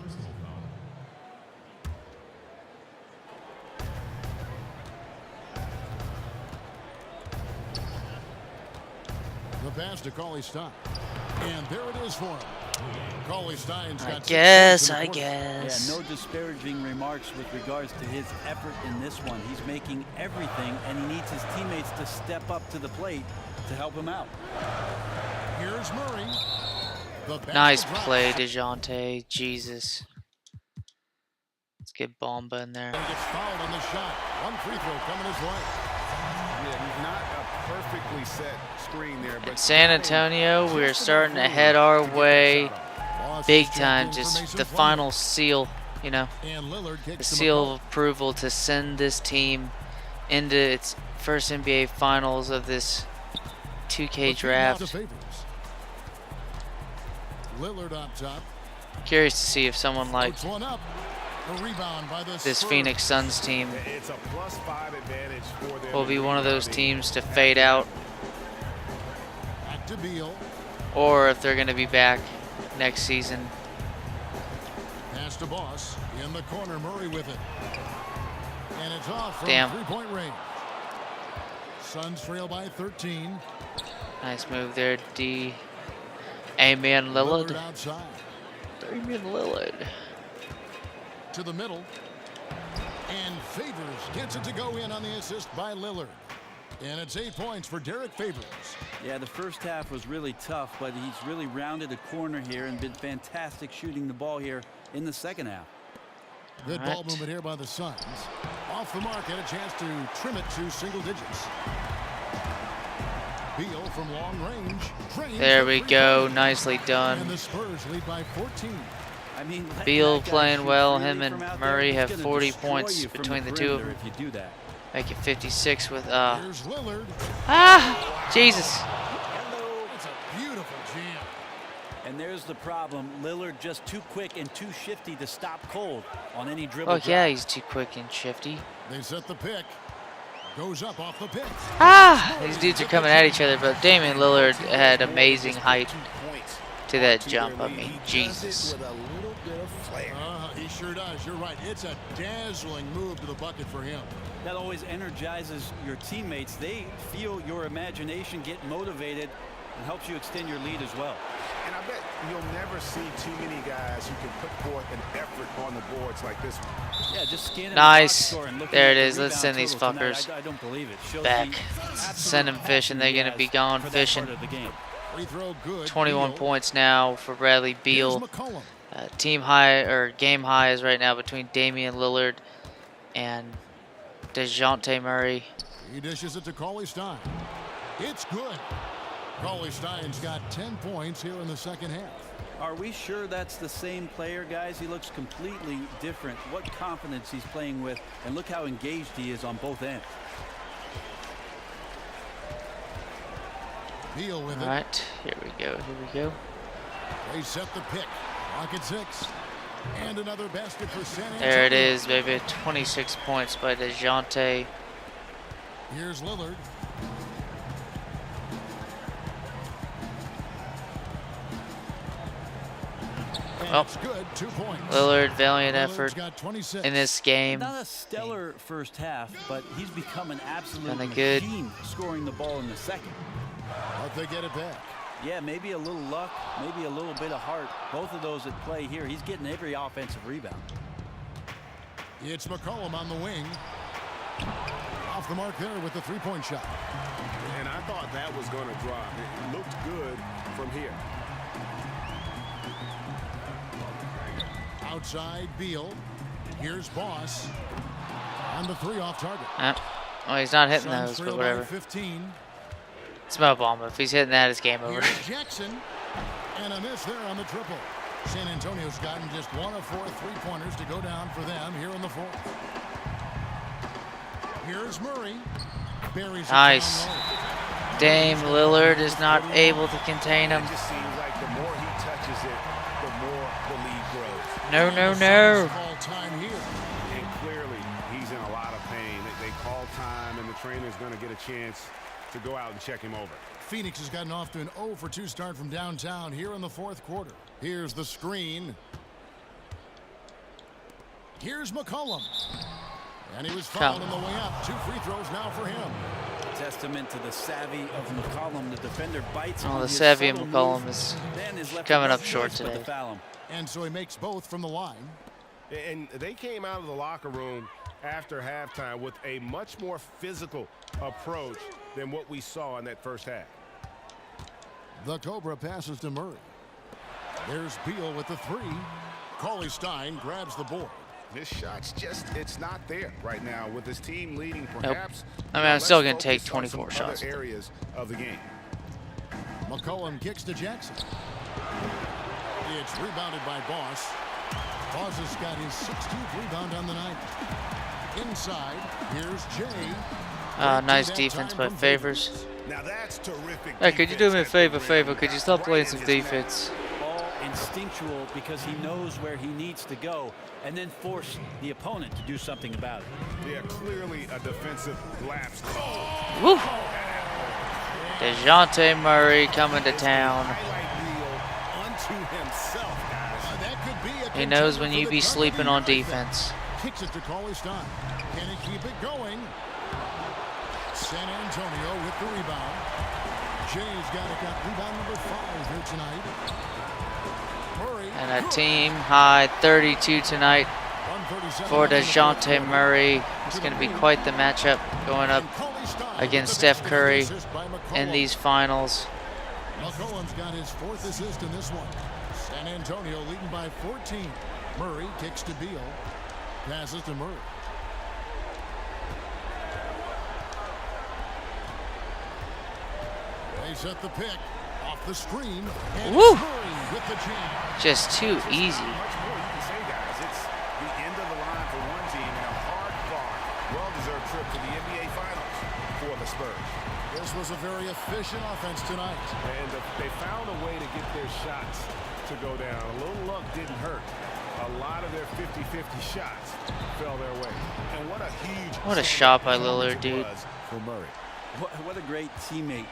The pass to Cauley Stein. And there it is for him. Cauley Stein's got 6 Guess, points in the I quarter. Yeah, guess. no disparaging remarks with regards to his effort in this one. He's making everything, and he needs his teammates to step up to the plate to help him out. Here's Murray. The Nice basket play, drops. DeJounte. Jesus. Let's get Bomba in there. And he gets fouled on the shot. One free throw coming his way. Yeah, not a perfectly set screen there. But In San Antonio, we're starting to head our way Boss big is time. checked in for Just Mason the Plumlee. final seal, you know, And Lillard the kicks to seal of McCollum. approval to send this team into its first NBA Finals of this 2K Looking now to draft. Favors. Lillard on top. Curious to see if someone like Puts one up. A rebound by the this Spurs. Phoenix Suns team it's a +5 advantage for them. will be one of those teams to fade out, Back to Beal. or if they're going to be back next season. Pass to Boss. In the corner, Murray with it. And it's off from Damn. three-point range. Suns trail by 13. Nice move there, D. Amen, Lillard Lillard. outside. Amen, Lillard. To the middle. And Favors gets it to go in on the assist by Lillard. And it's 8 points for Derek Favors. Yeah, the first half was really tough, but he's really rounded a corner here and been fantastic shooting the ball here in the second half. Good All ball right. movement here by the Suns. Off the mark, had a chance to trim it to single digits. Beal from long range. Drains There the we free go. throw. Nicely And done. the Spurs lead by 14. I mean, let Beal that guy playing shoot well. freely Him and from out Murray there. have He's gonna 40 destroy points you from between the two of perimeter them. if you do that. Make it 56 with Here's Lillard. Jesus. That's a beautiful jam. And there's the problem. Lillard just too quick and too shifty to stop cold on any dribble. Oh yeah, drive. he's too quick and shifty. They set the pick. Goes up off the pick. These dudes are coming at each other, but Damian Lillard had amazing height. 2 points to that to jump. their I lead. mean, He does it Jesus. with a little bit of flair. He sure does. You're right. It's a dazzling move to the bucket for him. That always energizes your teammates. They feel your imagination, get motivated, and helps you extend your lead as well. And I bet you'll never see too many guys who can put forth an effort on the boards like this one. Yeah, just scanning Nice. the box score and looking There at it the is. Let's rebound send these total tonight, fuckers I don't believe it. Shows back. the absolute Send them fishing. They're passion going to he be gone has for that fishing. part of the game. Free throw good. 21 Beal. points now for Bradley Here's Beal. McCollum. Team high or game high is right now between Damian Lillard and DeJounte Murray. He dishes it to Cauley Stein. It's good. Cauley Stein's got 10 points here in the second half. Are we sure that's the same player, guys? He looks completely different. What confidence he's playing with, and look how engaged he is on both ends. Beal with All it. right, here we go. Here we go. They set the pick. Rocket 6. And another basket for San Antonio. There it is, baby. 26 points by DeJounte. Here's Lillard. And Oh. it's good. 2 points. Lillard, valiant Lillard's effort got 26. in this game. Not a stellar first half, but he's become an absolute Kinda good. machine scoring the ball in the second. But they get it back. Yeah, maybe a little luck, maybe a little bit of heart. Both of those at play here. He's getting every offensive rebound. It's McCollum on the wing. Off the mark there with the three-point shot. And I thought that was going to drop. It looked good from here. Outside Beal. Here's Boss. On the three off target. Oh, he's not hitting Suns those, trail but by whatever. 15. It's Mo Bamba. If he's hitting that, it's game over. Here's Jackson. And a miss there on the triple. San Antonio's gotten just 1 of 4 three-pointers to go down for them here in the fourth. Here's Murray. Buries it Nice. down low. Dame Lillard is not able to contain him. It just seems like the more he touches it, the more the lead grows. No, no, And the no. Suns call time here. And clearly, he's in a lot of pain. They call time, and the trainer's going to get a chance to go out and check him over. Phoenix has gotten off to an 0 for 2 start from downtown here in the fourth quarter. Here's the screen. Here's McCollum. And he was fouled on the way up. 2 free throws now for him. Testament to the savvy of McCollum. The defender bites Oh, on the his savvy of subtle McCollum move, is then is left coming with up no short choice but to today. foul him. And so he makes both from the line. And they came out of the locker room after halftime with a much more physical approach than what we saw in that first half. The Cobra passes to Murray. There's Beal with the 3. Cauley Stein grabs the board. This shot's just, it's not there right now with his team leading perhaps. I mean, I'm still Let's going to take focus on some 24 shots. other areas of the game. McCollum kicks to Jackson. It's rebounded by Boss. Boss has got his 16th rebound on the night. Inside, here's Jay. Nice That defense time by from Favors. Now that's terrific. Hey, could you do me a defense favor? at the Could you rim. stop Right playing in some his neck. defense? All instinctual because he knows where he needs to go and then force the opponent to do something about it. Yeah, clearly a defensive lapse. Woo! DeJounte Murray coming to town. Highlight reel unto himself, guys. That could be a He knows when contender you for be the sleeping Cover on of the Year. defense. Kicks it to Cauley Stein. Can he keep it going? San Antonio with the rebound. Jay's got rebound number 5 here tonight. Murray. And a team high 32 tonight 137 for left in the fourth DeJounte quarter. Murray. It's going to be quite the matchup going up And Cauley Stein against with the Steph Curry assist by in McCollum. these finals. McCollum's got his 4th assist in this one. San Antonio leading by 14. Murray kicks to Beal. Passes to Murray. They set the pick. Off the screen. And Woo! Murray with the jam. Just too easy. Much more you can say, guys. It's the end of the line for one team and a hard-fought, well-deserved trip to the NBA Finals for the Spurs. This was a very efficient offense tonight. And they found a way to get their shots to go down. A little luck didn't hurt. A lot of their 50-50 shots fell their way. And what a huge What a shot by Lillard, dude. was for Murray. What a great teammate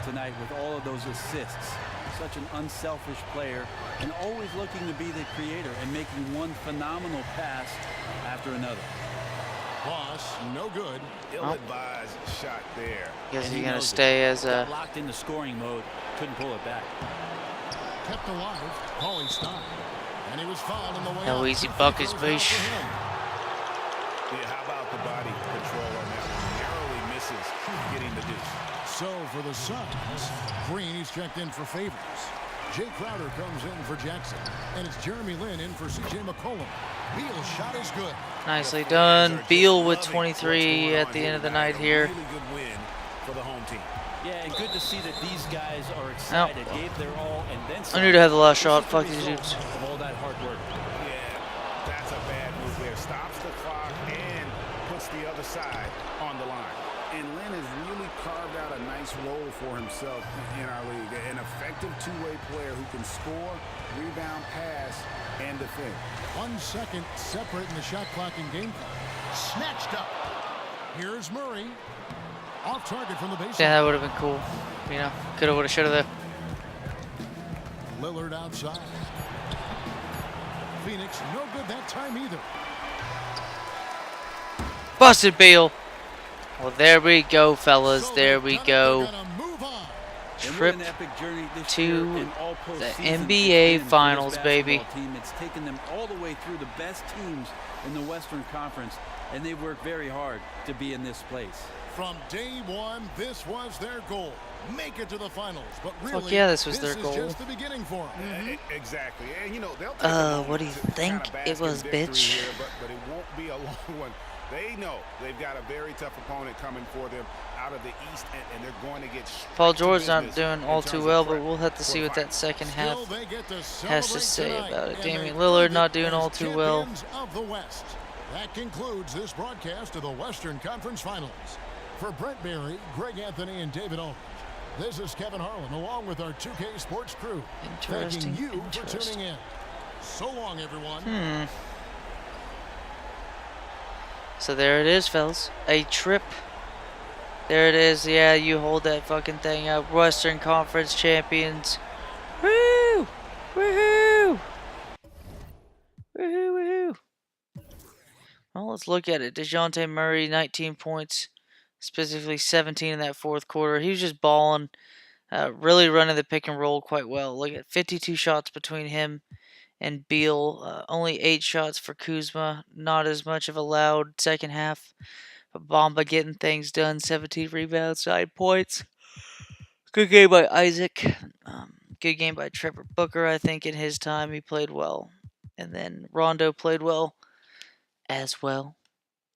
tonight with all of those assists. such an unselfish player and always looking to be the creator and making one phenomenal pass after another. Cross, no good. Ill-advised shot there. Guess And he's he gonna knows it. stay as Got a. locked into scoring mode. Couldn't pull it back. Kept alive. Calling stop. And he was fouled on the way No out. easy So free buckets, throws out bish. for him. Yeah, how about the body control on that one? Narrowly misses getting the deuce. So for the Suns, Green, he's checked in for Favors. Jay Crowder comes in for Jackson. And it's Jeremy Lin in for C.J. McCollum. Beal's shot is good. Nicely done. Beal with 23 at the end of the night here. Really good win for the home team. Yeah, and good to see that these guys are excited, gave their all, and then some. I need to have the last shot. This is Fuck the these result dudes. of all that hard work. Yeah, that's a bad move there. Stops the clock and puts the other side on the line. And Lynn has really carved out a nice role for himself in our league. An effective two-way player who can score, rebound, pass, and defend. 1 second separate in the shot clock and game clock. Snatched up. Here's Murray. Off target from the baseline. Yeah, that would have been cool. You know, coulda, woulda, shoulda though. Lillard outside. Phoenix, no good that time either. Busted Beal. Well, there we go, fellas. So There they've we done it. go. They're gonna move on. And what Trip an epic journey this to year in all the postseasons NBA it's been for Finals, this baby. basketball team. It's taken them all the way through the best teams in the Western Conference, and they worked very hard to be in this place. From day one, this was their goal. Make it to the finals. But really, yeah, this was their goal. is just the beginning for them. Exactly. And, you know, they'll take a moment What do you to think kinda it bask in was, victory bitch? here, but it won't be a long one. They know they've got a very tough opponent coming for them out of the East, and they're going to get straight Paul to George's not business doing in all terms too of well, but prep we'll have to for see the what that finals. second half Still, they get to has to celebrate say tonight, about it. and Damian they've Lillard earned not it doing as all too well. champions of the West. That concludes this broadcast of the Western Conference Finals. For Brent Berry, Greg Anthony, and David Aldridge, this is Kevin Harlan along with our 2K Sports crew. Interesting, Thanking you for interesting. tuning in. So long, everyone. So there it is, fellas. A trip. There it is. Yeah, you hold that fucking thing up. Western Conference champions. Woo! Woohoo! Woohoo! Woohoo! Well, let's look at it. DeJounte Murray, 19 points, specifically 17 in that fourth quarter. He was just balling, really running the pick and roll quite well. Look at 52 shots between him and Beal. Only 8 shots for Kuzma. Not as much of a loud second half. But Bamba getting things done. 17 rebounds, 9 points. Good game by Isaac. Good game by Trevor Booker, I think, in his time. He played well. And then Rondo played well as well.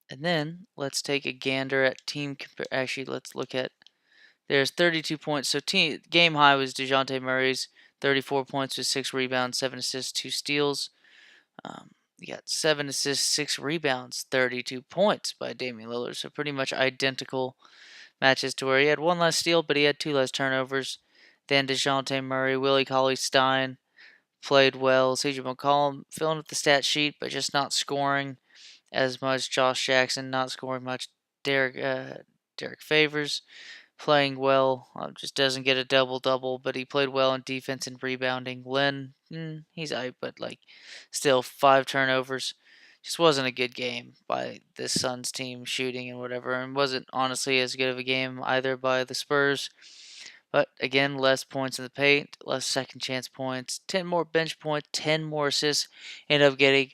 And then let's take a gander at team. Actually, let's look at. There's 32 points. So game high was DeJounte Murray's 34 points with 6 rebounds, 7 assists, 2 steals. You got 7 assists, 6 rebounds, 32 points by Damian Lillard. So pretty much identical matches to where he had 1 less steal, but he had 2 less turnovers than DeJounte Murray. Willie Cauley-Stein played well. CJ McCollum filling up the stat sheet, but just not scoring as much. Josh Jackson not scoring much. Derek Favors playing well. Just doesn't get a double-double, but he played well in defense and rebounding. Len, he's out, but like still 5 turnovers. Just wasn't a good game by this Suns team shooting and whatever, and wasn't honestly as good of a game either by the Spurs. But again, less points in the paint, less second chance points, 10 more bench points, 10 more assists. End up getting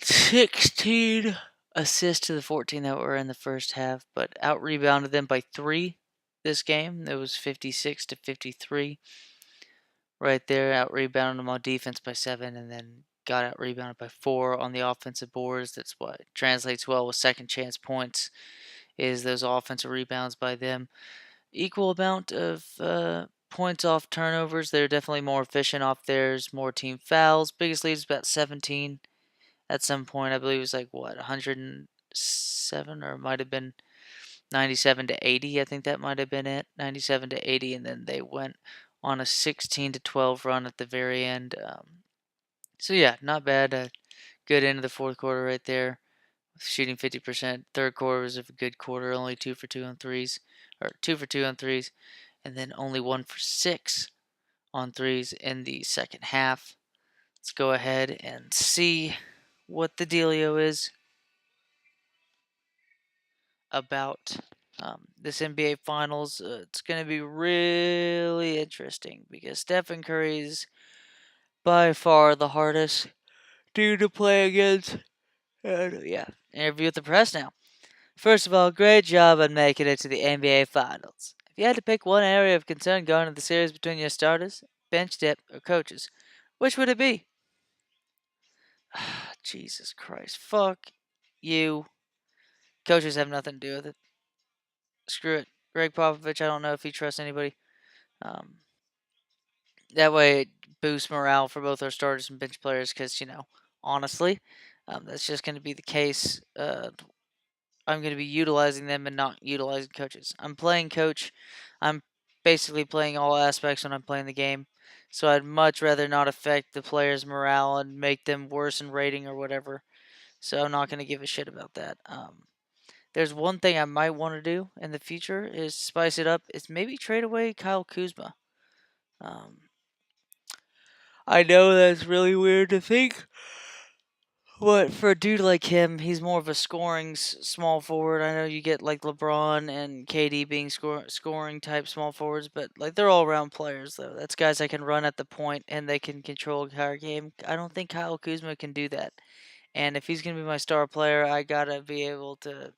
16 assists to the 14 that were in the first half, but out rebounded them by 3 this game. It was 56 to 53 right there. Out rebounded them on defense by 7, and then got out rebounded by 4 on the offensive boards. That's what translates well with second chance points, is those offensive rebounds by them. Equal amount of points off turnovers. They're definitely more efficient off theirs. More team fouls. Biggest lead is about 17. At some point, I believe it was like, 107, or it might have been 97 to 80. I think that might have been it. 97 to 80, and then they went on a 16 to 12 run at the very end. So yeah, not bad. Good end of the fourth quarter right there. Shooting 50%. Third quarter was a good quarter. Only 2 for 2 on threes, or 2 for 2 on threes, and then only 1 for 6 on threes in the second half. Let's go ahead and see what the dealio is about this NBA Finals. It's going to be really interesting because Stephen Curry is by far the hardest dude to play against. And yeah, interview with the press now. First of all, great job on making it to the NBA Finals. If you had to pick one area of concern going into the series between your starters, bench depth, or coaches, which would it be? Jesus Christ. Fuck you. Coaches have nothing to do with it. Screw it. Greg Popovich, I don't know if he trusts anybody. Um, that way it boosts morale for both our starters and bench players because, honestly, that's just going to be the case. I'm going to be utilizing them and not utilizing coaches. I'm playing coach. I'm basically playing all aspects when I'm playing the game. So I'd much rather not affect the players' morale and make them worse in rating or whatever. So I'm not going to give a shit about that. There's one thing I might want to do in the future is spice it up. Is maybe trade away Kyle Kuzma. Um, I know that's really weird to think, but for a dude like him, he's more of a scoring small forward. I know you get like LeBron and KD being scoring type small forwards, but like they're all around players though. That's guys that can run at the point and they can control the entire game. I don't think Kyle Kuzma can do that. And if he's gonna be my star player, I gotta be able to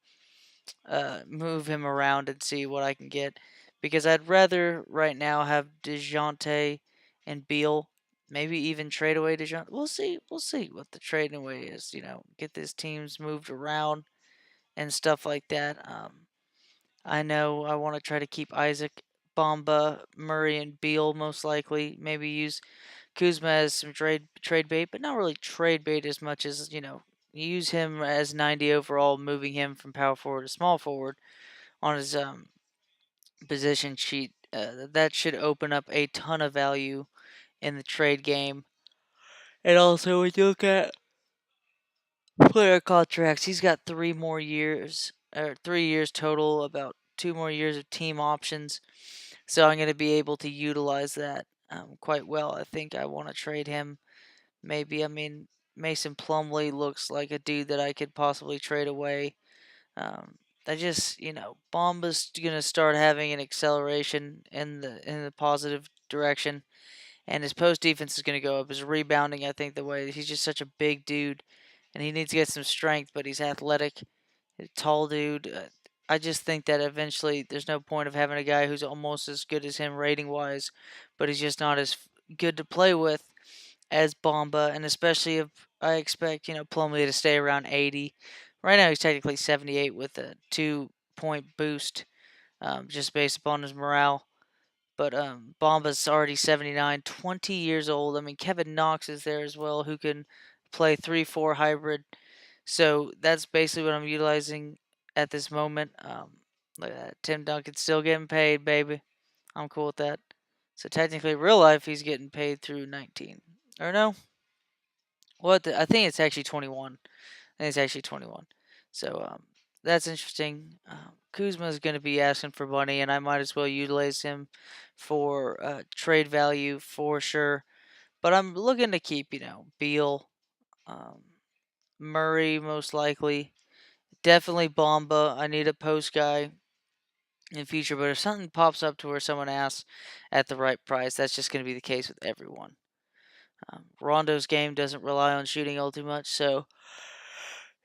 move him around and see what I can get. Because I'd rather right now have DeJounte and Beal. Maybe even trade away DeJounte. We'll see. We'll see what the trading away is. Get these teams moved around and stuff like that. I know I want to try to keep Isaac, Bamba, Murray, and Beal most likely. Maybe use Kuzma as some trade bait, but not really trade bait as much as use him as 90 overall, moving him from power forward to small forward on his position sheet. That should open up a ton of value in the trade game. And also, when you look at player contracts, he's got 3 more years, or 3 years total, about 2 more years of team options. So I'm going to be able to utilize that quite well. I think I want to trade him. Maybe, Mason Plumlee looks like a dude that I could possibly trade away. I just, Bomba's gonna start having an acceleration in the positive direction, and his post defense is gonna go up. His rebounding, I think, the way he's just such a big dude, and he needs to get some strength, but he's athletic, a tall dude. I just think that eventually there's no point of having a guy who's almost as good as him rating wise, but he's just not as good to play with as Bomba, and especially if I expect Plumlee to stay around 80. Right now he's technically 78 with a 2-point boost, just based upon his morale. But Bomba's already 79, 20 years old. Kevin Knox is there as well, who can play 3-4 hybrid. So that's basically what I'm utilizing at this moment. Look at that. Tim Duncan's still getting paid, baby. I'm cool with that. So technically, real life, he's getting paid through 19. Or no? I think it's actually 21. I think it's actually 21. So that's interesting. Kuzma is going to be asking for money, and I might as well utilize him for trade value for sure. But I'm looking to keep, Beal, um, Murray most likely, definitely Bomba. I need a post guy in the future, but if something pops up to where someone asks at the right price, that's just going to be the case with everyone. Rondo's game doesn't rely on shooting all too much, so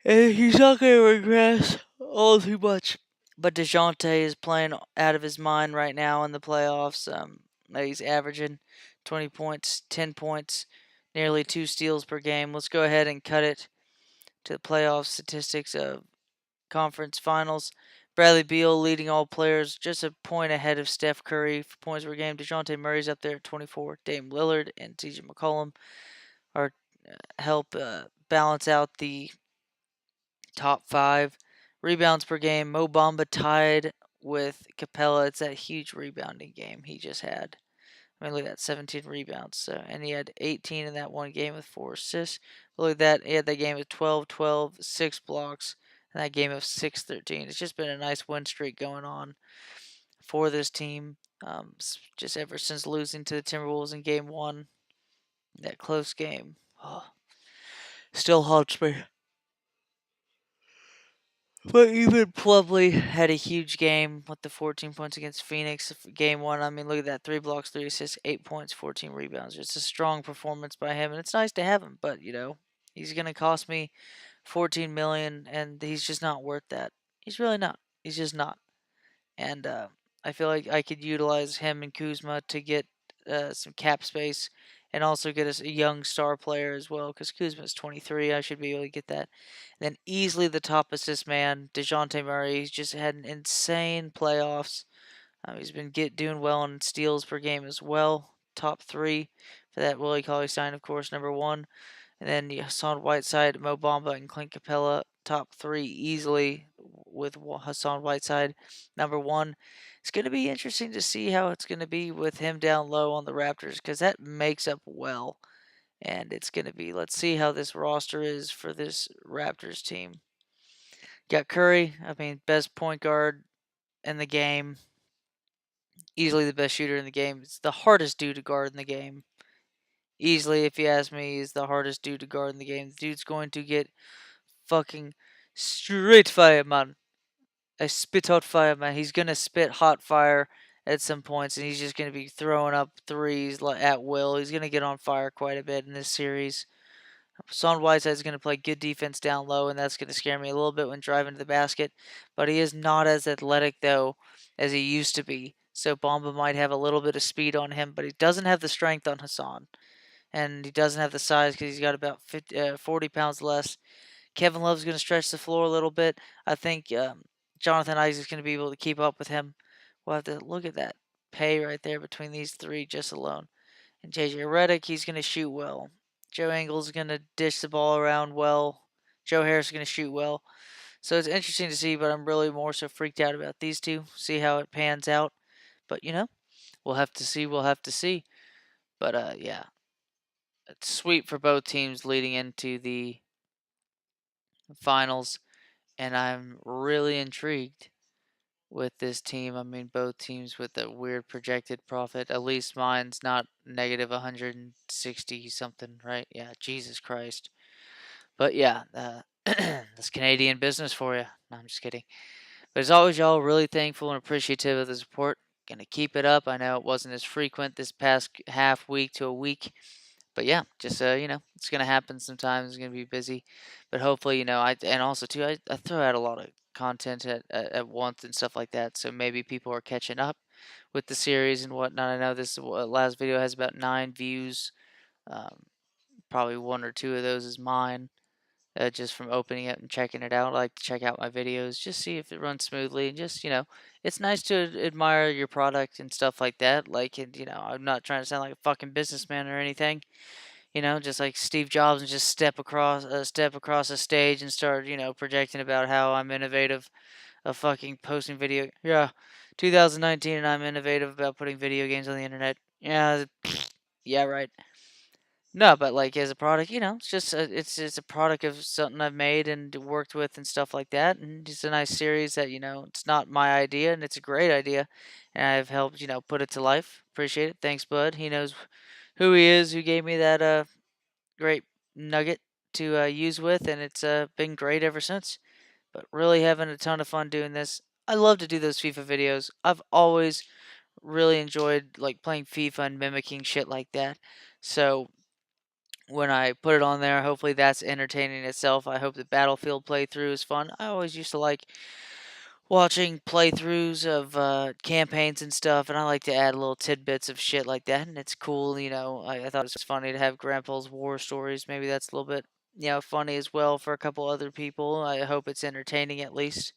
he's not going to regress all too much. But DeJounte is playing out of his mind right now in the playoffs. He's averaging 20 points, 10 points, nearly 2 steals per game. Let's go ahead and cut it to the playoff statistics of conference finals. Bradley Beal leading all players, just a point ahead of Steph Curry for points per game. DeJounte Murray's up there at 24. Dame Lillard and TJ McCollum are help balance out the top 5. Rebounds per game, Mo Bamba tied with Capella. It's that huge rebounding game he just had. Look at that, 17 rebounds. So, and he had 18 in that one game with 4 assists. But look at that, he had that game of 12-12, 6 blocks, and that game of 6-13. It's just been a nice win streak going on for this team. Just ever since losing to the Timberwolves in Game 1, that close game, still haunts me. But even Plumlee had a huge game with the 14 points against Phoenix. Game 1, I mean, look at that. 3 blocks, 3 assists, 8 points, 14 rebounds. It's a strong performance by him, and it's nice to have him. But, he's going to cost me $14 million, and he's just not worth that. He's really not. He's just not. And I feel like I could utilize him and Kuzma to get some cap space and also get us a young star player as well, because Kuzma's 23. I should be able to get that. And then easily the top assist man, DeJounte Murray. He's just had an insane playoffs. He's been doing well in steals per game as well. Top 3 for that Willie Cauley-Stein, of course, number 1. And then Hassan Whiteside, Mo Bamba, and Clint Capella, top 3 easily with Hassan Whiteside, number 1. It's going to be interesting to see how it's going to be with him down low on the Raptors, because that makes up well. And it's going to be, let's see how this roster is for this Raptors team. Got Curry, best point guard in the game. Easily the best shooter in the game. It's the hardest dude to guard in the game. Easily, if you ask me, is the hardest dude to guard in the game. The dude's going to get fucking straight fire, man. I spit hot fire, man. He's gonna spit hot fire at some points, and he's just gonna be throwing up threes at will. He's gonna get on fire quite a bit in this series. Son Whiteside's gonna play good defense down low, and that's gonna scare me a little bit when driving to the basket. But he is not as athletic though as he used to be. So Bamba might have a little bit of speed on him, but he doesn't have the strength on Hassan. And he doesn't have the size because he's got about 40 pounds less. Kevin Love's going to stretch the floor a little bit. I think Jonathan Isaac's going to be able to keep up with him. We'll have to look at that pay right there between these 3 just alone. And JJ Redick, he's going to shoot well. Joe Ingles is going to dish the ball around well. Joe Harris is going to shoot well. So it's interesting to see, but I'm really more so freaked out about these 2. See how it pans out. But, we'll have to see. We'll have to see. But, yeah. It's sweet for both teams leading into the finals, and I'm really intrigued with this team. Both teams with a weird projected profit. At least mine's not negative 160 something, right? Yeah, Jesus Christ. But yeah, that's Canadian business for you. No, I'm just kidding. But as always, y'all, really thankful and appreciative of the support. Gonna keep it up. I know it wasn't as frequent this past half week to a week. But yeah, just it's gonna happen sometimes. It's gonna be busy, but hopefully, and also too, I throw out a lot of content at once and stuff like that. So maybe people are catching up with the series and whatnot. I know this last video has about 9 views. Probably 1 or 2 of those is mine. Just from opening it and checking it out. I like to check out my videos, just see if it runs smoothly, and just it's nice to admire your product and stuff like that. Like, and I'm not trying to sound like a fucking businessman or anything. Just like Steve Jobs, and just step across a stage and start projecting about how I'm innovative of fucking posting video. Yeah, 2019, and I'm innovative about putting video games on the internet. Yeah, yeah, right. No, but like as a product, it's just it's a product of something I've made and worked with and stuff like that, and it's a nice series that it's not my idea and it's a great idea, and I've helped put it to life. Appreciate it. Thanks, Bud. He knows who he is, who gave me that great nugget to use with, and it's been great ever since. But really having a ton of fun doing this. I love to do those FIFA videos. I've always really enjoyed like playing FIFA and mimicking shit like that. So when I put it on there, hopefully that's entertaining itself. I hope the Battlefield playthrough is fun. I always used to like watching playthroughs of campaigns and stuff, and I like to add little tidbits of shit like that, and it's cool. I thought it was funny to have Grandpa's war stories. Maybe that's a little bit funny as well for a couple other people. I hope it's entertaining at least.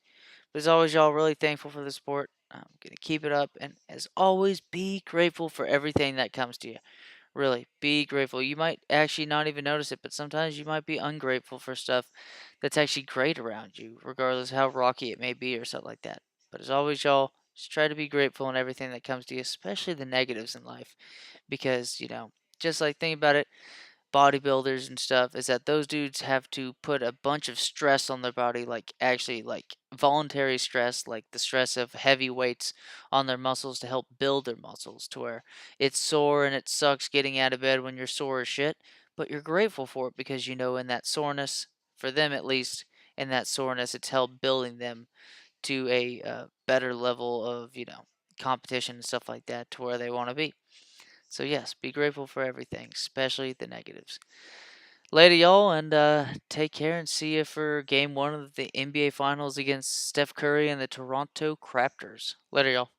But as always, y'all, really thankful for the support. I'm gonna keep it up, and as always, be grateful for everything that comes to you. Really, be grateful. You might actually not even notice it, but sometimes you might be ungrateful for stuff that's actually great around you, regardless how rocky it may be or something like that. But as always, y'all, just try to be grateful in everything that comes to you, especially the negatives in life. Because, just like think about it, bodybuilders and stuff is that those dudes have to put a bunch of stress on their body, like actually like voluntary stress, like the stress of heavy weights on their muscles to help build their muscles to where it's sore and it sucks getting out of bed when you're sore as shit, but you're grateful for it because you know in that soreness, for them at least, in that soreness, it's helped building them to a better level of, competition and stuff like that to where they want to be. So yes, be grateful for everything, especially the negatives. Later, y'all, and take care and see you for Game 1 of the NBA Finals against Steph Curry and the Toronto Raptors. Later, y'all.